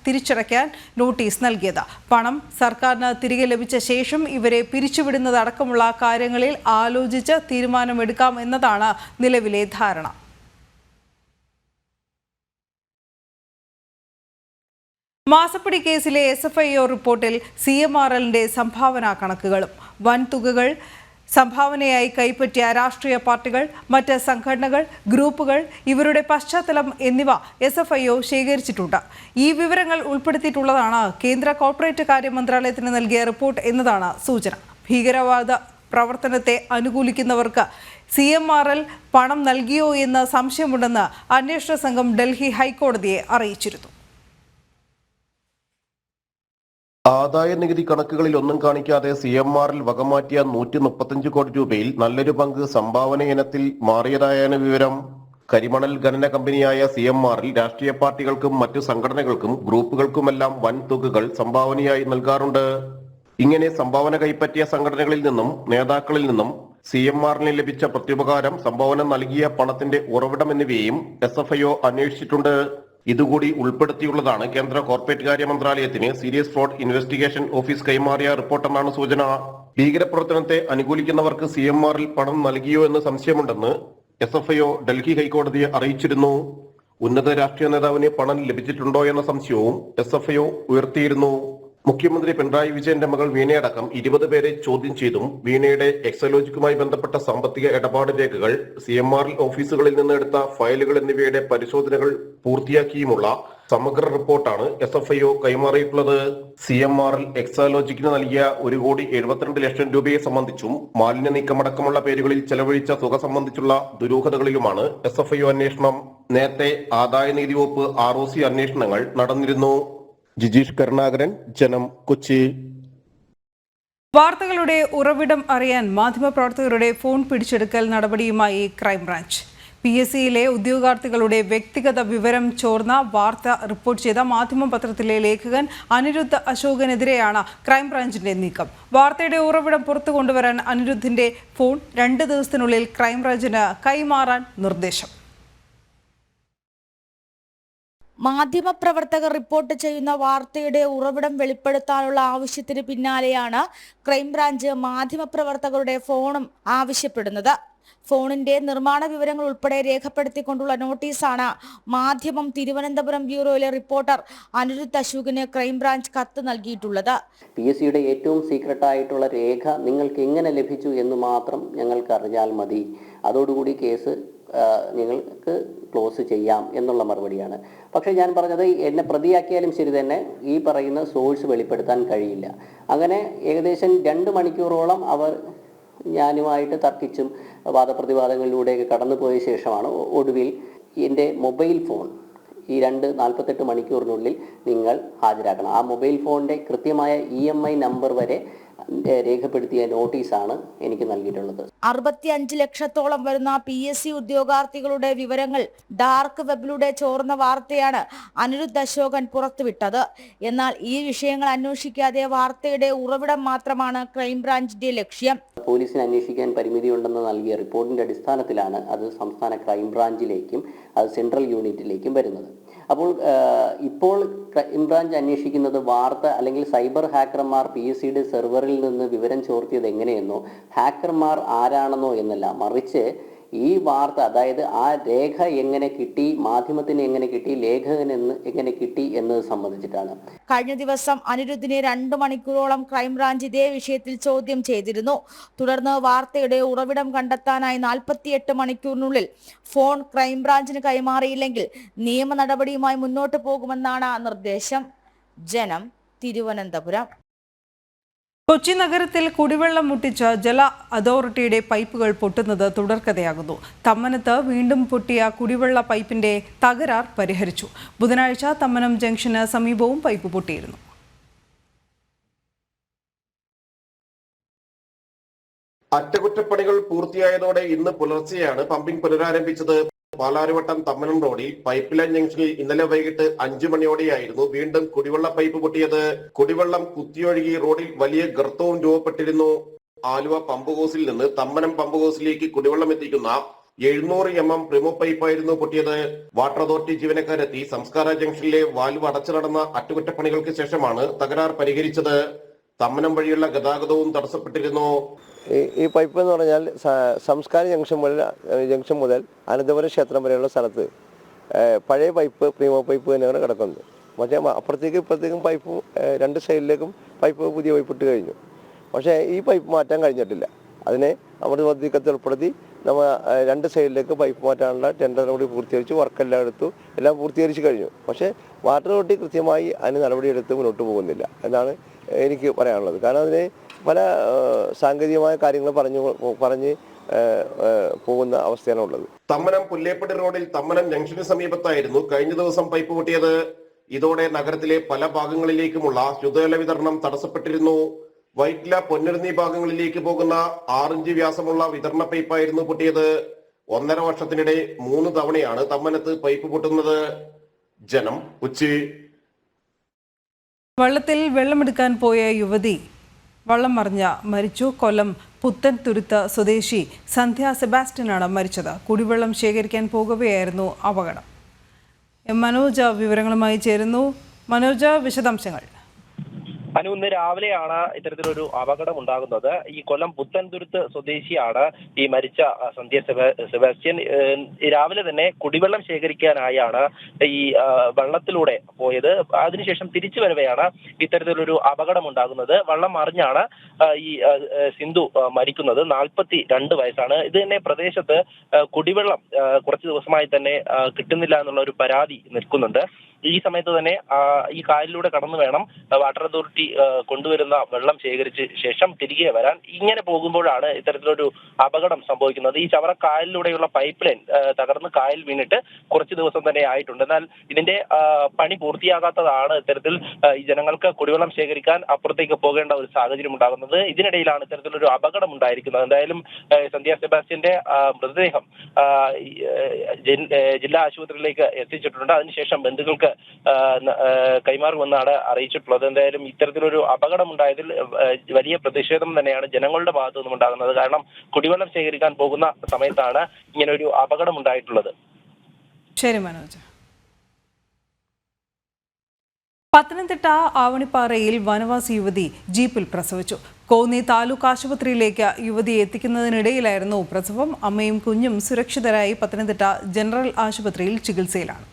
S1: തിരിച്ചടയ്ക്കാൻ നോട്ടീസ് നൽകിയത്. പണം സർക്കാരിന് തിരികെ ലഭിച്ച ശേഷം ഇവരെ പിരിച്ചുവിടുന്നതടക്കമുള്ള കാര്യങ്ങളിൽ ആലോചിച്ച് തീരുമാനമെടുക്കാം എന്നതാണ് നിലവിലെ ധാരണ. മാസപ്പടി കേസിലെ SFIO റിപ്പോർട്ടിൽ CMRLന്റെ സംഭാവന കണക്കുകളും വൻതുകകൾ സംഭാവനയായി കൈപ്പറ്റിയ രാഷ്ട്രീയ പാർട്ടികൾ, മറ്റ് സംഘടനകൾ, ഗ്രൂപ്പുകൾ, ഇവരുടെ പശ്ചാത്തലം എന്നിവ SFIO ശേഖരിച്ചിട്ടുണ്ട്. ഈ വിവരങ്ങൾ ഉൾപ്പെടുത്തിയിട്ടുള്ളതാണ് കേന്ദ്ര കോർപ്പറേറ്റ് കാര്യ മന്ത്രാലയത്തിന് നൽകിയ റിപ്പോർട്ട് എന്നതാണ് സൂചന. ഭീകരവാദ പ്രവർത്തനത്തെ അനുകൂലിക്കുന്നവർക്ക് CMRL പണം നൽകിയോ എന്ന് സംശയമുണ്ടെന്ന് അന്വേഷണ സംഘം ഡൽഹി ഹൈക്കോടതിയെ അറിയിച്ചിരുന്നു.
S6: ആദായ നികുതി കണക്കുകളിൽ ഒന്നും കാണിക്കാതെ CMRL വകമാറ്റിയ 135 കോടി രൂപയിൽ നല്ലൊരു പങ്ക് സംഭാവന ഇനത്തിൽ മാറിയതായാണ് വിവരം. കരിമണൽ ഖനന കമ്പനിയായ CMRL രാഷ്ട്രീയ പാർട്ടികൾക്കും മറ്റു സംഘടനകൾക്കും ഗ്രൂപ്പുകൾക്കുമെല്ലാം വൻ തുകകൾ സംഭാവനയായി നൽകാറുണ്ട്. ഇങ്ങനെ സംഭാവന കൈപ്പറ്റിയ സംഘടനകളിൽ നിന്നും നേതാക്കളിൽ നിന്നും CMRLന് ലഭിച്ച പ്രത്യുപകാരം, സംഭാവന നൽകിയ പണത്തിന്റെ ഉറവിടം എന്നിവയും SFIO അന്വേഷിച്ചിട്ടുണ്ട്. ഇതുകൂടി ഉൾപ്പെടുത്തിയുള്ളതാണ് കേന്ദ്ര കോർപ്പറേറ്റ് കാര്യ മന്ത്രാലയത്തിന് സീരിയസ് ഫ്രോഡ് ഇൻവെസ്റ്റിഗേഷൻ ഓഫീസ് കൈമാറിയ റിപ്പോർട്ടെന്നാണ് സൂചന. ഭീകരപ്രവർത്തനത്തെ അനുകൂലിക്കുന്നവർക്ക് CMRL പണം നൽകിയോ എന്ന് സംശയമുണ്ടെന്ന് SFIO ഡൽഹി ഹൈക്കോടതിയെ അറിയിച്ചിരുന്നു. ഉന്നത രാഷ്ട്രീയ നേതാവിന് പണം ലഭിച്ചിട്ടുണ്ടോ എന്ന സംശയവും SFIO ഉയർത്തിയിരുന്നു. മുഖ്യമന്ത്രി പിണറായി വിജയന്റെ മകൾ വീണയടക്കം 20 പേരെ ചോദ്യം ചെയ്തും വീണയുടെ എക്സലോജിക്കുമായി ബന്ധപ്പെട്ട സാമ്പത്തിക ഇടപാട് രേഖകൾ, CMRL ഓഫീസുകളിൽ നിന്ന് എടുത്ത ഫയലുകൾ എന്നിവയുടെ പരിശോധനകൾ പൂർത്തിയാക്കിയുമുള്ള സമഗ്ര റിപ്പോർട്ടാണ് SFIO കൈമാറിയിട്ടുള്ളത്. CMRL എക്സാലോജിക്കിന് നൽകിയ 1,72 ലക്ഷം രൂപയെ സംബന്ധിച്ചും മാലിന്യ നീക്കമടക്കമുള്ള പേരുകളിൽ ചെലവഴിച്ച തുക സംബന്ധിച്ചുള്ള ദുരൂഹതകളിലുമാണ് SFIO അന്വേഷണം. നേരത്തെ ആദായ നികുതി വകുപ്പ് ROC അന്വേഷണങ്ങൾ നടന്നിരുന്നു. ജിജീഷ് കരുണാകരൻ, ജനം, കൊച്ചി.
S1: വാർത്തകളുടെ ഉറവിടം അറിയാൻ മാധ്യമപ്രവർത്തകരുടെ ഫോൺ പിടിച്ചെടുക്കൽ നടപടിയുമായി ക്രൈംബ്രാഞ്ച്. PSCയിലെ ഉദ്യോഗാർത്ഥികളുടെ വ്യക്തിഗത വിവരം ചോർന്ന വാർത്ത റിപ്പോർട്ട് ചെയ്ത മാധ്യമപത്രത്തിലെ ലേഖകൻ അനിരുദ്ധ് അശോകനെതിരെയാണ് ക്രൈംബ്രാഞ്ചിന്റെ നീക്കം. വാർത്തയുടെ ഉറവിടം പുറത്തു കൊണ്ടുവരാൻ അനിരുദ്ധിന്റെ ഫോൺ 2 ദിവസത്തിനുള്ളിൽ ക്രൈംബ്രാഞ്ചിന് കൈമാറാൻ നിർദ്ദേശം.
S21: മാധ്യമപ്രവർത്തകർ റിപ്പോർട്ട് ചെയ്യുന്ന വാർത്തയുടെ ഉറവിടം വെളിപ്പെടുത്താനുള്ള ആവശ്യത്തിന് പിന്നാലെയാണ് ക്രൈംബ്രാഞ്ച് മാധ്യമപ്രവർത്തകരുടെ ഫോണും ആവശ്യപ്പെടുന്നത്. ഫോണിന്റെ നിർമ്മാണ വിവരങ്ങൾ ഉൾപ്പെടെ രേഖപ്പെടുത്തിക്കൊണ്ടുള്ള നോട്ടീസാണ് മാധ്യമം തിരുവനന്തപുരം ബ്യൂറോയിലെ റിപ്പോർട്ടർ അനിരുദ്ധ് അശോകിന് ക്രൈംബ്രാഞ്ച് കത്ത് നൽകിയിട്ടുള്ളത്.
S7: PSCയുടെ ഏറ്റവും സീക്രട്ടായിട്ടുള്ള രേഖ നിങ്ങൾക്ക് എങ്ങനെ ലഭിച്ചു എന്ന് മാത്രം ഞങ്ങൾക്ക് അറിഞ്ഞാൽ മതി. അതോടുകൂടി കേസ് നിങ്ങൾക്ക് ക്ലോസ് ചെയ്യാം എന്നുള്ള മറുപടിയാണ്. പക്ഷേ ഞാൻ പറഞ്ഞത് എന്നെ പ്രതിയാക്കിയാലും ശരി തന്നെ ഈ പറയുന്ന സോഴ്സ് വെളിപ്പെടുത്താൻ കഴിയില്ല. അങ്ങനെ ഏകദേശം 2 മണിക്കൂറോളം അവർ ഞാനുമായിട്ട് തർക്കിച്ചും വാദപ്രതിവാദങ്ങളിലൂടെയൊക്കെ കടന്നുപോയ ശേഷമാണ് ഒടുവിൽ എൻ്റെ മൊബൈൽ ഫോൺ ഈ 48 മണിക്കൂറിനുള്ളിൽ നിങ്ങൾ ഹാജരാക്കണം. ആ മൊബൈൽ ഫോണിൻ്റെ കൃത്യമായ EMI നമ്പർ വരെ രേഖപ്പെടുത്തിയ നോട്ടീസാണ് എനിക്ക് നൽകിയിട്ടുള്ളത്.
S21: 65 ലക്ഷത്തോളം വരുന്ന PSC ഉദ്യോഗാർത്ഥികളുടെ വിവരങ്ങൾ ഡാർക്ക് വെബിലൂടെ ചോർന്ന വാർത്തയാണ് അനിരുദ്ധ് അശോകൻ പുറത്തുവിട്ടത്. എന്നാൽ ഈ വിഷയങ്ങൾ അന്വേഷിക്കാതെ വാർത്തയുടെ ഉറവിടം മാത്രമാണ് ക്രൈംബ്രാഞ്ചിന്റെ ലക്ഷ്യം.
S7: പോലീസിന് അന്വേഷിക്കാൻ പരിമിതിയുണ്ടെന്ന് നൽകിയ റിപ്പോർട്ടിന്റെ അടിസ്ഥാനത്തിലാണ് അത് സംസ്ഥാന ക്രൈംബ്രാഞ്ചിലേക്കും അത് സെൻട്രൽ യൂണിറ്റിലേക്കും വരുന്നത്. അപ്പോൾ ഇപ്പോൾ ക്രൈംബ്രാഞ്ച് അന്വേഷിക്കുന്നത് വാർത്ത അല്ലെങ്കിൽ സൈബർ ഹാക്കർമാർ PSCയുടെ സെർവറിൽ നിന്ന് വിവരം ചോർത്തിയത് എങ്ങനെയെന്നോ ഹാക്കർമാർ ആരാണെന്നോ എന്നല്ല, മറിച്ച് ഈ വാർത്ത അതായത് ആ രേഖ എങ്ങനെ കിട്ടി, മാധ്യമത്തിന് എങ്ങനെ കിട്ടി, ലേഖകന് എങ്ങനെ കിട്ടി എന്നത് സംബന്ധിച്ചിട്ടാണ്.
S21: കഴിഞ്ഞ ദിവസം അനിരുദ്ധിനെ 2 മണിക്കൂറോളം ക്രൈംബ്രാഞ്ച് ഇതേ വിഷയത്തിൽ ചോദ്യം ചെയ്തിരുന്നു. തുടർന്ന് വാർത്തയുടെ ഉറവിടം കണ്ടെത്താനായി 48 മണിക്കൂറിനുള്ളിൽ ഫോൺ ക്രൈംബ്രാഞ്ചിന് കൈമാറിയില്ലെങ്കിൽ നിയമ നടപടിയുമായി മുന്നോട്ട് പോകുമെന്നാണ് നിർദ്ദേശം. ജനം, തിരുവനന്തപുരം.
S1: കൊച്ചി നഗരത്തിൽ കുടിവെള്ളം മുട്ടിച്ച ജല അതോറിറ്റിയുടെ പൈപ്പുകൾ പൊട്ടുന്നത് തുടർക്കഥയാകുന്നു. തമ്മനത്ത് വീണ്ടും പൊട്ടിയ കുടിവെള്ള പൈപ്പിന്റെ തകരാർ പരിഹരിച്ചു. ബുധനാഴ്ച തമ്മനം ജംഗ്ഷന് സമീപവും പൈപ്പ് പൊട്ടിയിരുന്നു.
S6: അറ്റകുറ്റപ്പണികൾ പൂർത്തിയായതോടെ ഇന്ന് പുലർച്ചെയാണ് പമ്പിംഗ് പുനരാരംഭിച്ചത്. പാലാരിവട്ടം തമ്മനം റോഡിൽ പൈപ്പ് ലൈൻ ജംഗ്ഷനിൽ ഇന്നലെ വൈകിട്ട് 5 മണിയോടെയായിരുന്നു വീണ്ടും കുടിവെള്ള പൈപ്പ് പൊട്ടിയത്. കുടിവെള്ളം കുത്തിയൊഴുകി റോഡിൽ വലിയ ഗർത്തവും രൂപപ്പെട്ടിരുന്നു. ആലുവ പമ്പ് ഹൗസിൽ നിന്ന് തമ്മനം പമ്പ് ഹൗസിലേക്ക് കുടിവെള്ളം എത്തിക്കുന്ന 700 mm പ്രിമോ പൈപ്പായിരുന്നു പൊട്ടിയത്. വാട്ടർ അതോറിറ്റി ജീവനക്കാരെത്തി സംസ്കാര ജംഗ്ഷനിലെ വാൽവ് അടച്ചു നടന്ന അറ്റകുറ്റപ്പണികൾക്ക് ശേഷമാണ് തകരാർ പരിഹരിച്ചത്. തമ്മനം വഴിയുള്ള ഗതാഗതവും തടസ്സപ്പെട്ടിരുന്നു.
S8: ഈ പൈപ്പ് എന്ന് പറഞ്ഞാൽ സംസ്കാര ജംഗ്ഷൻ മുതൽ അനന്തപുരം ക്ഷേത്രം വരെയുള്ള സ്ഥലത്ത് പഴയ പൈപ്പ് പ്രീമോ പൈപ്പ് തന്നെയാണ് കിടക്കുന്നത്. പക്ഷേ അപ്പുറത്തേക്കും ഇപ്പുറത്തേക്കും പൈപ്പ് 2 സൈഡിലേക്കും പൈപ്പ് പുതിയ പൈപ്പ് ഇട്ട് കഴിഞ്ഞു. പക്ഷേ ഈ പൈപ്പ് മാറ്റാൻ കഴിഞ്ഞിട്ടില്ല. അതിനെ നമ്മുടെ പദ്ധതിക്കത്ത് ഉൾപ്പെടുത്തി നമ്മൾ 2 സൈഡിലേക്ക് പൈപ്പ് മാറ്റാനുള്ള ടെൻഡർ കൂടി പൂർത്തീകരിച്ചു. വർക്കെല്ലാം എടുത്തു, എല്ലാം പൂർത്തീകരിച്ച് കഴിഞ്ഞു. പക്ഷേ വാട്ടർ അതോറിറ്റി കൃത്യമായി അതിന് നടപടിയെടുത്ത് മുന്നോട്ട് പോകുന്നില്ല എന്നാണ് എനിക്ക് പറയാനുള്ളത്. കാരണം അതിന് പല സാങ്കേതികമായ കാര്യങ്ങൾ പറഞ്ഞ് പോകുന്ന അവസ്ഥയാണ് ഉള്ളത്.
S6: തമ്മനം പുല്ലേപ്പടി റോഡിൽ തമ്മനം ജംഗ്ഷന് സമീപത്തായിരുന്നു കഴിഞ്ഞ ദിവസം പൈപ്പ് പൊട്ടിയത്. ഇതോടെ നഗരത്തിലെ പല ഭാഗങ്ങളിലേക്കുമുള്ള ശുദ്ധജല വിതരണം തടസ്സപ്പെട്ടിരുന്നു. വൈറ്റ്ല പൊന്നുരുന്നി ഭാഗങ്ങളിലേക്ക് പോകുന്ന 6 ഇഞ്ച് വ്യാസമുള്ള വിതരണ പൈപ്പായിരുന്നു പൊട്ടിയത്. 1.5 വർഷത്തിനിടെ 3 തവണയാണ് തമ്മനത്ത് പൈപ്പ് പൊട്ടുന്നത്. ജനം, കൊച്ചി.
S1: വള്ളത്തിൽ വെള്ളമെടുക്കാൻ പോയ യുവതി വള്ളം മറിഞ്ഞ മരിച്ചു. കൊല്ലം പുത്തൻതുരുത്ത് സ്വദേശി സന്ധ്യ സെബാസ്റ്റ്യനാണ് മരിച്ചത്. കുടിവെള്ളം ശേഖരിക്കാൻ പോകവെയായിരുന്നു അപകടം. മനോജ വിവരങ്ങളുമായി ചേരുന്നു. മനോജ, വിശദാംശങ്ങൾ.
S9: ഇന്ന് രാവിലെയാണ് ഇത്തരത്തിലൊരു അപകടം ഉണ്ടാകുന്നത്. ഈ കൊല്ലം പുത്തൻതുരുത്ത് സ്വദേശിയാണ് ഈ മരിച്ച സന്ധ്യ സെബാസ്റ്റ്യൻ. രാവിലെ തന്നെ കുടിവെള്ളം ശേഖരിക്കാനായാണ് ഈ വെള്ളത്തിലൂടെ പോയത്. അതിനുശേഷം തിരിച്ചു വരവെയാണ് ഇത്തരത്തിലൊരു അപകടം ഉണ്ടാകുന്നത്. വള്ളം മറിഞ്ഞാണ് ഈ സിന്ധു മരിക്കുന്നത്. 42 വയസ്സാണ്. ഇത് തന്നെ പ്രദേശത്ത് കുടിവെള്ളം കുറച്ച് ദിവസമായി തന്നെ കിട്ടുന്നില്ല എന്നുള്ള ഒരു പരാതി നിൽക്കുന്നുണ്ട്. ഈ സമയത്ത് തന്നെ ഈ കായലിലൂടെ കടന്നു വേണം വാട്ടർ അതോറിറ്റി കൊണ്ടുവരുന്ന വെള്ളം ശേഖരിച്ച് ശേഷം തിരികെ വരാൻ. ഇങ്ങനെ പോകുമ്പോഴാണ് ഇത്തരത്തിലൊരു അപകടം സംഭവിക്കുന്നത്. ഈ ചവറ കായലിലൂടെയുള്ള പൈപ്പ് ലൈൻ തകർന്ന് കായൽ വീണിട്ട് കുറച്ച് ദിവസം തന്നെ ആയിട്ടുണ്ട്. എന്നാൽ ഇതിന്റെ പണി പൂർത്തിയാകാത്തതാണ് ഇത്തരത്തിൽ ഈ ജനങ്ങൾക്ക് കുടിവെള്ളം ശേഖരിക്കാൻ അപ്പുറത്തേക്ക് പോകേണ്ട ഒരു സാഹചര്യം ഉണ്ടാകുന്നത്. ഇതിനിടയിലാണ് ഇത്തരത്തിലൊരു അപകടം ഉണ്ടായിരിക്കുന്നത്. എന്തായാലും സന്ധ്യ സെബാസ്റ്റ്യന്റെ മൃതദേഹം ജില്ലാ ആശുപത്രിയിലേക്ക് എത്തിച്ചിട്ടുണ്ട്. അതിനുശേഷം ബന്ധുക്കൾക്ക് കൈമാറുമെന്നാണ് അറിയിച്ചിട്ടുള്ളത്. എന്തായാലും ഇത്തരത്തിലൊരു അപകടമുണ്ടായതിൽ വലിയ പ്രതിഷേധം തന്നെയാണ് ജനങ്ങളുടെ ഭാഗത്തു നിന്നും ഉണ്ടാകുന്നത്. കാരണം കുടിവെള്ളം ശേഖരിക്കാൻ പോകുന്ന സമയത്താണ് ഇങ്ങനെ ഒരു അപകടം ഉണ്ടായിട്ടുള്ളത്.
S1: ശരി മനോജ്. പത്തനംതിട്ട ആവണിപ്പാറയിൽ വനവാസി യുവതി ജീപ്പിൽ പ്രസവിച്ചു. കോന്നി താലൂക്ക് ആശുപത്രിയിലേക്ക് യുവതിയെ എത്തിക്കുന്നതിനിടയിലായിരുന്നു പ്രസവം. അമ്മയും കുഞ്ഞും സുരക്ഷിതരായി പത്തനംതിട്ട ജനറൽ ആശുപത്രിയിൽ ചികിത്സയിലാണ്.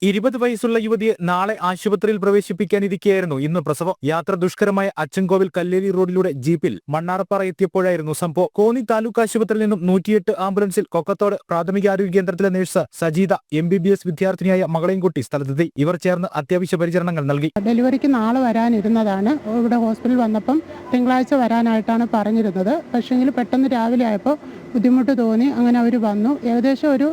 S2: 20 വയസ്സുള്ള യുവതിയെ നാളെ ആശുപത്രിയിൽ പ്രവേശിപ്പിക്കാനിരിക്കെയായിരുന്നു ഇന്ന് പ്രസവം. യാത്ര ദുഷ്കരമായ അച്ചൻകോവിൽ കല്ലേരി റോഡിലൂടെ ജീപ്പിൽ മണ്ണാറപ്പാറ എത്തിയപ്പോഴായിരുന്നു സംഭവം. കോന്നി താലൂക്ക് ആശുപത്രിയിൽ നിന്നും 108 ആംബുലൻസിൽ കൊക്കത്തോട് പ്രാഥമികാരോഗ്യ കേന്ദ്രത്തിലെ നഴ്സ് സജീത MBBS വിദ്യാർത്ഥിനിയായ മകളെയും കൂട്ടി സ്ഥലത്തെത്തി. ഇവർ ചേർന്ന് അത്യാവശ്യ പരിചരണങ്ങൾ നൽകി.
S10: ഡെലിവറിക്ക് നാളെ വരാനിരുന്നതാണ്. ഇവിടെ ഹോസ്പിറ്റലിൽ വന്നപ്പം തിങ്കളാഴ്ച വരാനായിട്ടാണ് പറഞ്ഞിരുന്നത്. പക്ഷേങ്കിൽ പെട്ടെന്ന് രാവിലെ ആയപ്പോൾ ബുദ്ധിമുട്ട് തോന്നി. അങ്ങനെ അവർ വന്നു. ഏകദേശം ഒരു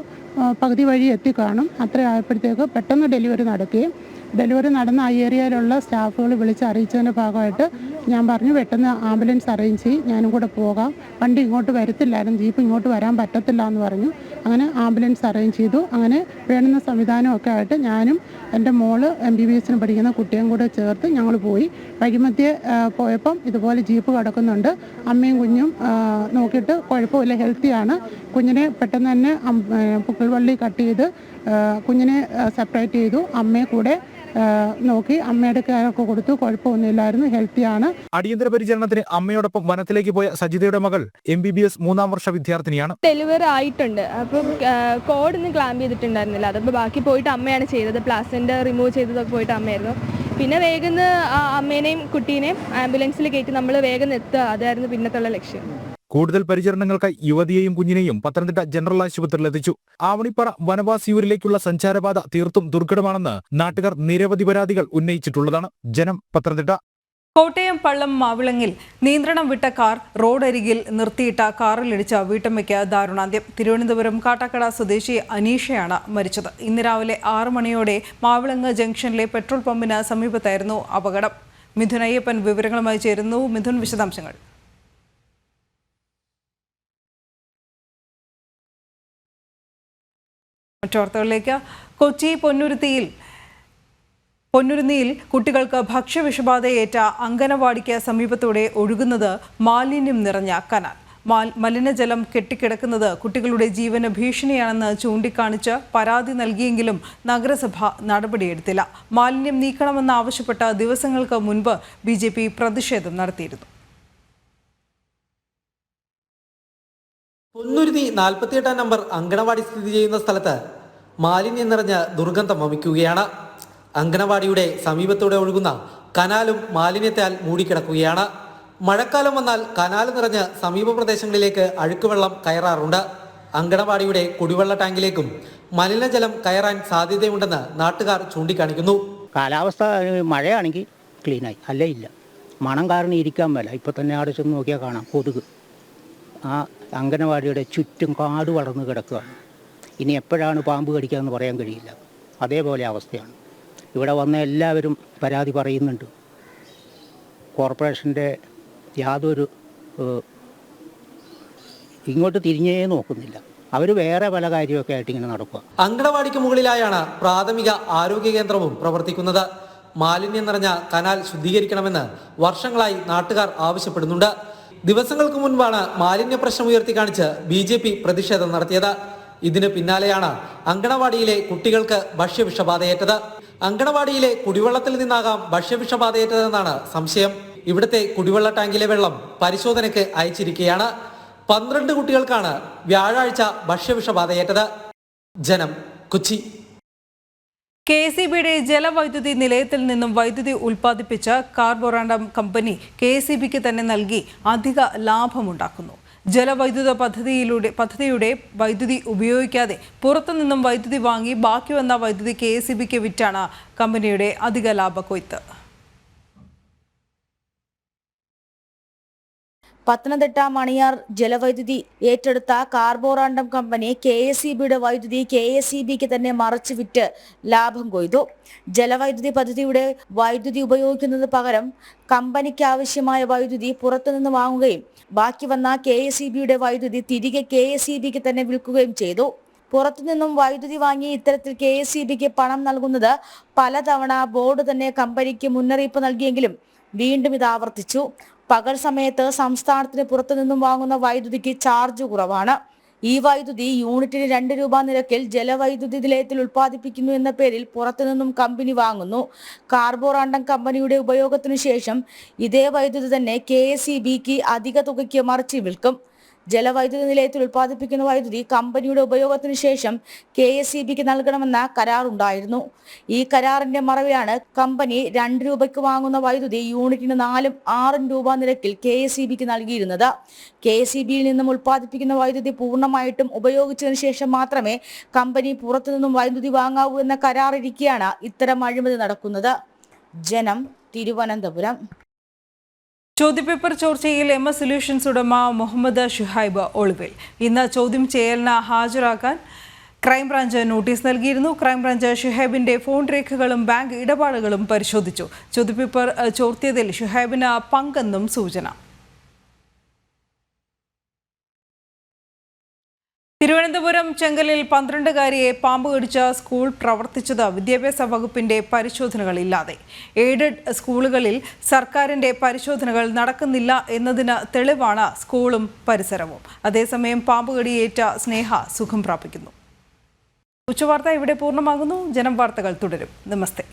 S10: പകുതി വഴി എത്തിക്കാണും. അത്ര ആയപ്പോഴത്തേക്ക് പെട്ടെന്ന് ഡെലിവറി നടക്കുകയും ഡെലിവറി നടന്ന ആ ഏരിയയിലുള്ള സ്റ്റാഫുകൾ വിളിച്ച് അറിയിച്ചതിൻ്റെ ഭാഗമായിട്ട് ഞാൻ പറഞ്ഞു പെട്ടെന്ന് ആംബുലൻസ് അറേഞ്ച് ചെയ്യും, ഞാനും കൂടെ പോകാം, വണ്ടി ഇങ്ങോട്ട് വരത്തില്ലായിരുന്നു, ജീപ്പ് ഇങ്ങോട്ട് വരാൻ പറ്റത്തില്ല എന്ന് പറഞ്ഞു. അങ്ങനെ ആംബുലൻസ് അറേഞ്ച് ചെയ്തു. അങ്ങനെ വേണ്ടുന്ന സംവിധാനമൊക്കെ ആയിട്ട് ഞാനും എൻ്റെ മോള് MBBSന് പഠിക്കുന്ന കുട്ടിയും കൂടെ ചേർത്ത് ഞങ്ങൾ പോയി. വഴിമധ്യേ പോയപ്പം ഇതുപോലെ ജീപ്പ് കിടക്കുന്നുണ്ട്. അമ്മയും കുഞ്ഞും നോക്കിയിട്ട് കുഴപ്പമില്ല, ഹെൽത്തിയാണ്. കുഞ്ഞിനെ പെട്ടെന്ന് തന്നെ പുക്കിൾവള്ളി കട്ട് ചെയ്ത് കുഞ്ഞിനെ സെപ്പറേറ്റ് ചെയ്തു. അമ്മയെ കൂടെ നോക്കി അമ്മയുടെ കെയറൊക്കെ കൊടുത്തു. കുഴപ്പമൊന്നുമില്ലായിരുന്നു, ഹെൽത്തിയാണ്.
S2: അടിയന്തര പരിചരണത്തിന് അമ്മയോടൊപ്പം വനത്തിലേക്ക് പോയ സജിതയുടെ മകൾ MBBS 3ാം വർഷ വിദ്യാർത്ഥിനിയാണ്.
S11: ഡെലിവറി ആയിട്ടുണ്ട്. അപ്പം കോഡൊന്നും ക്ലാമ്പ് ചെയ്തിട്ടുണ്ടായിരുന്നില്ല. അതപ്പോൾ ബാക്കി പോയിട്ട് അമ്മയാണ് ചെയ്തത്. പ്ലാസന്റ് റിമൂവ് ചെയ്തതൊക്കെ പോയിട്ട് അമ്മയായിരുന്നു. പിന്നെ വേഗം അമ്മേനെയും കുട്ടീനെയും ആംബുലൻസിൽ കയറ്റി നമ്മൾ വേഗം എത്തുക, അതായിരുന്നു പിന്നത്തുള്ള ലക്ഷ്യം.
S2: കൂടുതൽ പരിചരണങ്ങൾക്കായി യുവതിയെയും കുഞ്ഞിനെയും പത്തനംതിട്ട ജനറൽ ആശുപത്രിയിൽ എത്തിച്ചു. ആവണിപ്പാറ വനവാസിയൂരിലേക്കുള്ള സഞ്ചാരപാത തീർത്തും ദുർഘടമാണെന്ന് നാട്ടുകാർ നിരവധി പരാതികൾ ഉന്നയിച്ചിട്ടുള്ളതാണ്. ജനം, പത്തനംതിട്ട.
S1: കോട്ടയം പള്ളം മാവിളങ്ങിൽ നിയന്ത്രണം വിട്ട കാർ റോഡരികിൽ നിർത്തിയിട്ട കാറിലിടിച്ച വീട്ടമ്മയ്ക്ക് ദാരുണാന്ത്യം. തിരുവനന്തപുരം കാട്ടാക്കട സ്വദേശി അനീഷയാണ് മരിച്ചത്. ഇന്ന് രാവിലെ 6 മണിയോടെ മാവിളങ്ങ് ജംഗ്ഷനിലെ പെട്രോൾ പമ്പിന് സമീപത്തായിരുന്നു അപകടം. മിഥുൻ അയ്യപ്പൻ വിവരങ്ങളുമായി ചേരുന്നു. മിഥുൻ, വിശദാംശങ്ങൾ. മറ്റു വാർത്തകളിലേക്ക്. കൊച്ചി പൊന്നുരുന്നിയിൽ കുട്ടികൾക്ക് ഭക്ഷ്യവിഷബാധയേറ്റ അങ്കനവാടിക്ക് സമീപത്തൂടെ ഒഴുകുന്നത് മാലിന്യം നിറഞ്ഞ കനാൽ. മലിനജലം കെട്ടിക്കിടക്കുന്നത് കുട്ടികളുടെ ജീവന് ഭീഷണിയാണെന്ന് ചൂണ്ടിക്കാണിച്ച് പരാതി നൽകിയെങ്കിലും നഗരസഭ നടപടിയെടുത്തില്ല. മാലിന്യം നീക്കണമെന്നാവശ്യപ്പെട്ട് ദിവസങ്ങൾക്ക് മുൻപ് BJP പ്രതിഷേധം നടത്തിയിരുന്നു.
S12: പൊന്നുരുത്തി 48-ാം നമ്പർ അങ്കണവാടി സ്ഥിതി ചെയ്യുന്ന സ്ഥലത്ത് മാലിന്യം നിറഞ്ഞ് ദുർഗന്ധം വമിക്കുകയാണ്. അങ്കണവാടിയുടെ സമീപത്തൂടെ ഒഴുകുന്ന കനാലും മാലിന്യത്താൽ മൂടിക്കിടക്കുകയാണ്. മഴക്കാലം വന്നാൽ കനാൽ നിറഞ്ഞ് സമീപ പ്രദേശങ്ങളിലേക്ക് അഴുക്കുവെള്ളം കയറാറുണ്ട്. അങ്കണവാടിയുടെ കുടിവെള്ള ടാങ്കിലേക്കും മലിനജലം കയറാൻ സാധ്യതയുണ്ടെന്ന് നാട്ടുകാർ ചൂണ്ടിക്കാണിക്കുന്നു.
S15: കാലാവസ്ഥ മഴയാണെങ്കിൽ ക്ലീനായി, അല്ലേ ഇല്ല. മണം കാരണം ഇരിക്കാൻ മേല. ഇപ്പോൾ തന്നെ അവിടെ ചെന്ന് നോക്കിയാൽ കാണാം കൊതുക്. ആ അങ്കനവാടിയുടെ ചുറ്റും കാട് വളർന്ന് കിടക്കുകയാണ്. ഇനി എപ്പോഴാണ് പാമ്പ് കടിക്കാമെന്ന് പറയാൻ കഴിയില്ല. അതേപോലെ അവസ്ഥയാണ്. ഇവിടെ വന്ന എല്ലാവരും പരാതി പറയുന്നുണ്ട്. കോർപ്പറേഷൻ്റെ യാതൊരു ഇങ്ങോട്ട് തിരിഞ്ഞേ നോക്കുന്നില്ല. അവർ വേറെ പല കാര്യമൊക്കെ ആയിട്ട് ഇങ്ങനെ നടക്കുക.
S12: അങ്കണവാടിക്ക് മുകളിലായാണ് പ്രാഥമിക ആരോഗ്യ കേന്ദ്രവും പ്രവർത്തിക്കുന്നത്. മാലിന്യം നിറഞ്ഞ കനാൽ ശുദ്ധീകരിക്കണമെന്ന് വർഷങ്ങളായി നാട്ടുകാർ ആവശ്യപ്പെടുന്നുണ്ട്. ദിവസങ്ങൾക്ക് മുൻപാണ് മാലിന്യ പ്രശ്നം ഉയർത്തി കാണിച്ച് BJP പ്രതിഷേധം നടത്തിയത്. ഇതിന് പിന്നാലെയാണ് അങ്കണവാടിയിലെ കുട്ടികൾക്ക് ഭക്ഷ്യവിഷബാധയേറ്റത്. അങ്കണവാടിയിലെ കുടിവെള്ളത്തിൽ നിന്നാകാം ഭക്ഷ്യവിഷബാധയേറ്റതെന്നാണ് സംശയം. ഇവിടുത്തെ കുടിവെള്ള ടാങ്കിലെ വെള്ളം പരിശോധനയ്ക്ക് അയച്ചിരിക്കുകയാണ്. 12 കുട്ടികൾക്കാണ് വ്യാഴാഴ്ച ഭക്ഷ്യവിഷബാധയേറ്റത്. ജനം, കൊച്ചി.
S1: KSEBയുടെ ജലവൈദ്യുതി നിലയത്തിൽ നിന്നും വൈദ്യുതി ഉൽപ്പാദിപ്പിച്ച കാർബോറാണ്ടം കമ്പനി KSEBക്ക് തന്നെ നൽകി അധിക ലാഭമുണ്ടാക്കുന്നു. ജലവൈദ്യുത പദ്ധതിയുടെ വൈദ്യുതി ഉപയോഗിക്കാതെ പുറത്തുനിന്നും വൈദ്യുതി വാങ്ങി ബാക്കി വന്ന വൈദ്യുതി KSEBക്ക് വിറ്റാണ് കമ്പനിയുടെ അധിക ലാഭക്കൊയ്ത്ത്.
S21: പത്തനംതിട്ട മണിയാർ ജലവൈദ്യുതി ഏറ്റെടുത്ത കാർബോറാണ്ടം കമ്പനി KSEBയുടെ വൈദ്യുതി KSEBക്ക് തന്നെ മറച്ചു വിറ്റ് ലാഭം കൊയ്തു. ജലവൈദ്യുതി പദ്ധതിയുടെ വൈദ്യുതി ഉപയോഗിക്കുന്നത് പകരം കമ്പനിക്ക് ആവശ്യമായ വൈദ്യുതി പുറത്തുനിന്ന് വാങ്ങുകയും ബാക്കി വന്ന KSEBയുടെ വൈദ്യുതി തിരികെ KSEBക്ക് തന്നെ വിൽക്കുകയും ചെയ്തു. പുറത്തുനിന്നും വൈദ്യുതി വാങ്ങി ഇത്തരത്തിൽ KSEBക്ക് പണം നൽകുന്നത് പലതവണ ബോർഡ് തന്നെ കമ്പനിക്ക് മുന്നറിയിപ്പ് നൽകിയെങ്കിലും വീണ്ടും ഇത് ആവർത്തിച്ചു. പകൽ സമയത്ത് സംസ്ഥാനത്തിന് പുറത്തുനിന്നും വാങ്ങുന്ന വൈദ്യുതിക്ക് ചാർജ് കുറവാണ്. ഈ വൈദ്യുതി യൂണിറ്റിന് 2 രൂപ നിരക്കിൽ ജലവൈദ്യുതി നിലയത്തിൽ ഉൽപ്പാദിപ്പിക്കുന്നു എന്ന പേരിൽ പുറത്തുനിന്നും കമ്പനി വാങ്ങുന്നു. കാർബോറാണ്ടം കമ്പനിയുടെ ഉപയോഗത്തിനു ശേഷം ഇതേ വൈദ്യുതി തന്നെ KSEBക്ക് അധിക തുകയ്ക്ക് മറിച്ച് വിൽക്കും. ജലവൈദ്യുതി നിലയത്തിൽ ഉൽപ്പാദിപ്പിക്കുന്ന വൈദ്യുതി കമ്പനിയുടെ ഉപയോഗത്തിനു ശേഷം KSEBക്ക് നൽകണമെന്ന കരാറുണ്ടായിരുന്നു. ഈ കരാറിന്റെ മറവിലാണ് കമ്പനി 2 രൂപയ്ക്ക് വാങ്ങുന്ന വൈദ്യുതി യൂണിറ്റിന് 4-6 രൂപ നിരക്കിൽ KSEBക്ക് നൽകിയിരുന്നത്. KSEBയിൽ നിന്നും ഉൽപ്പാദിപ്പിക്കുന്ന വൈദ്യുതി പൂർണ്ണമായിട്ടും ഉപയോഗിച്ചതിനു ശേഷം മാത്രമേ കമ്പനി പുറത്തുനിന്നും വൈദ്യുതി വാങ്ങാവൂ എന്ന കരാറിരിക്കെയാണ് ഇത്തരം അഴിമതി നടക്കുന്നത്. ജനം, തിരുവനന്തപുരം.
S1: ചോദ്യപേപ്പർ ചോർച്ചയിൽ MS സൊല്യൂഷൻസ് ഉടമ മുഹമ്മദ് ഷുഹൈബ് ഒളിവിൽ. ഇന്ന് ചോദ്യം ചെയ്യലിന് ഹാജരാക്കാൻ ക്രൈംബ്രാഞ്ച് നോട്ടീസ് നൽകിയിരുന്നു. ക്രൈംബ്രാഞ്ച് ഷുഹൈബിന്റെ ഫോൺ രേഖകളും ബാങ്ക് ഇടപാടുകളും പരിശോധിച്ചു. ചോദ്യപേപ്പർ ചോർത്തിയതിൽ ഷുഹൈബിന് പങ്കെന്നും സൂചന. തിരുവനന്തപുരം ചെങ്കലിൽ 12-കാരിയെ പാമ്പ് കടിച്ച സ്കൂൾ പ്രവർത്തിച്ചത് വിദ്യാഭ്യാസ വകുപ്പിന്റെ പരിശോധനകളില്ലാതെ. എയ്ഡഡ് സ്കൂളുകളിൽ സർക്കാരിന്റെ പരിശോധനകൾ നടക്കുന്നില്ല എന്നതിന് തെളിവാണ് സ്കൂളും പരിസരവും. അതേസമയം പാമ്പ് കടിയേറ്റ സ്നേഹ സുഖം പ്രാപിക്കുന്നു. ഉച്ചവാർത്ത ഇവിടെ പൂർണ്ണമാകുന്നു. ജനം വാർത്തകൾ തുടരും. നമസ്തേ.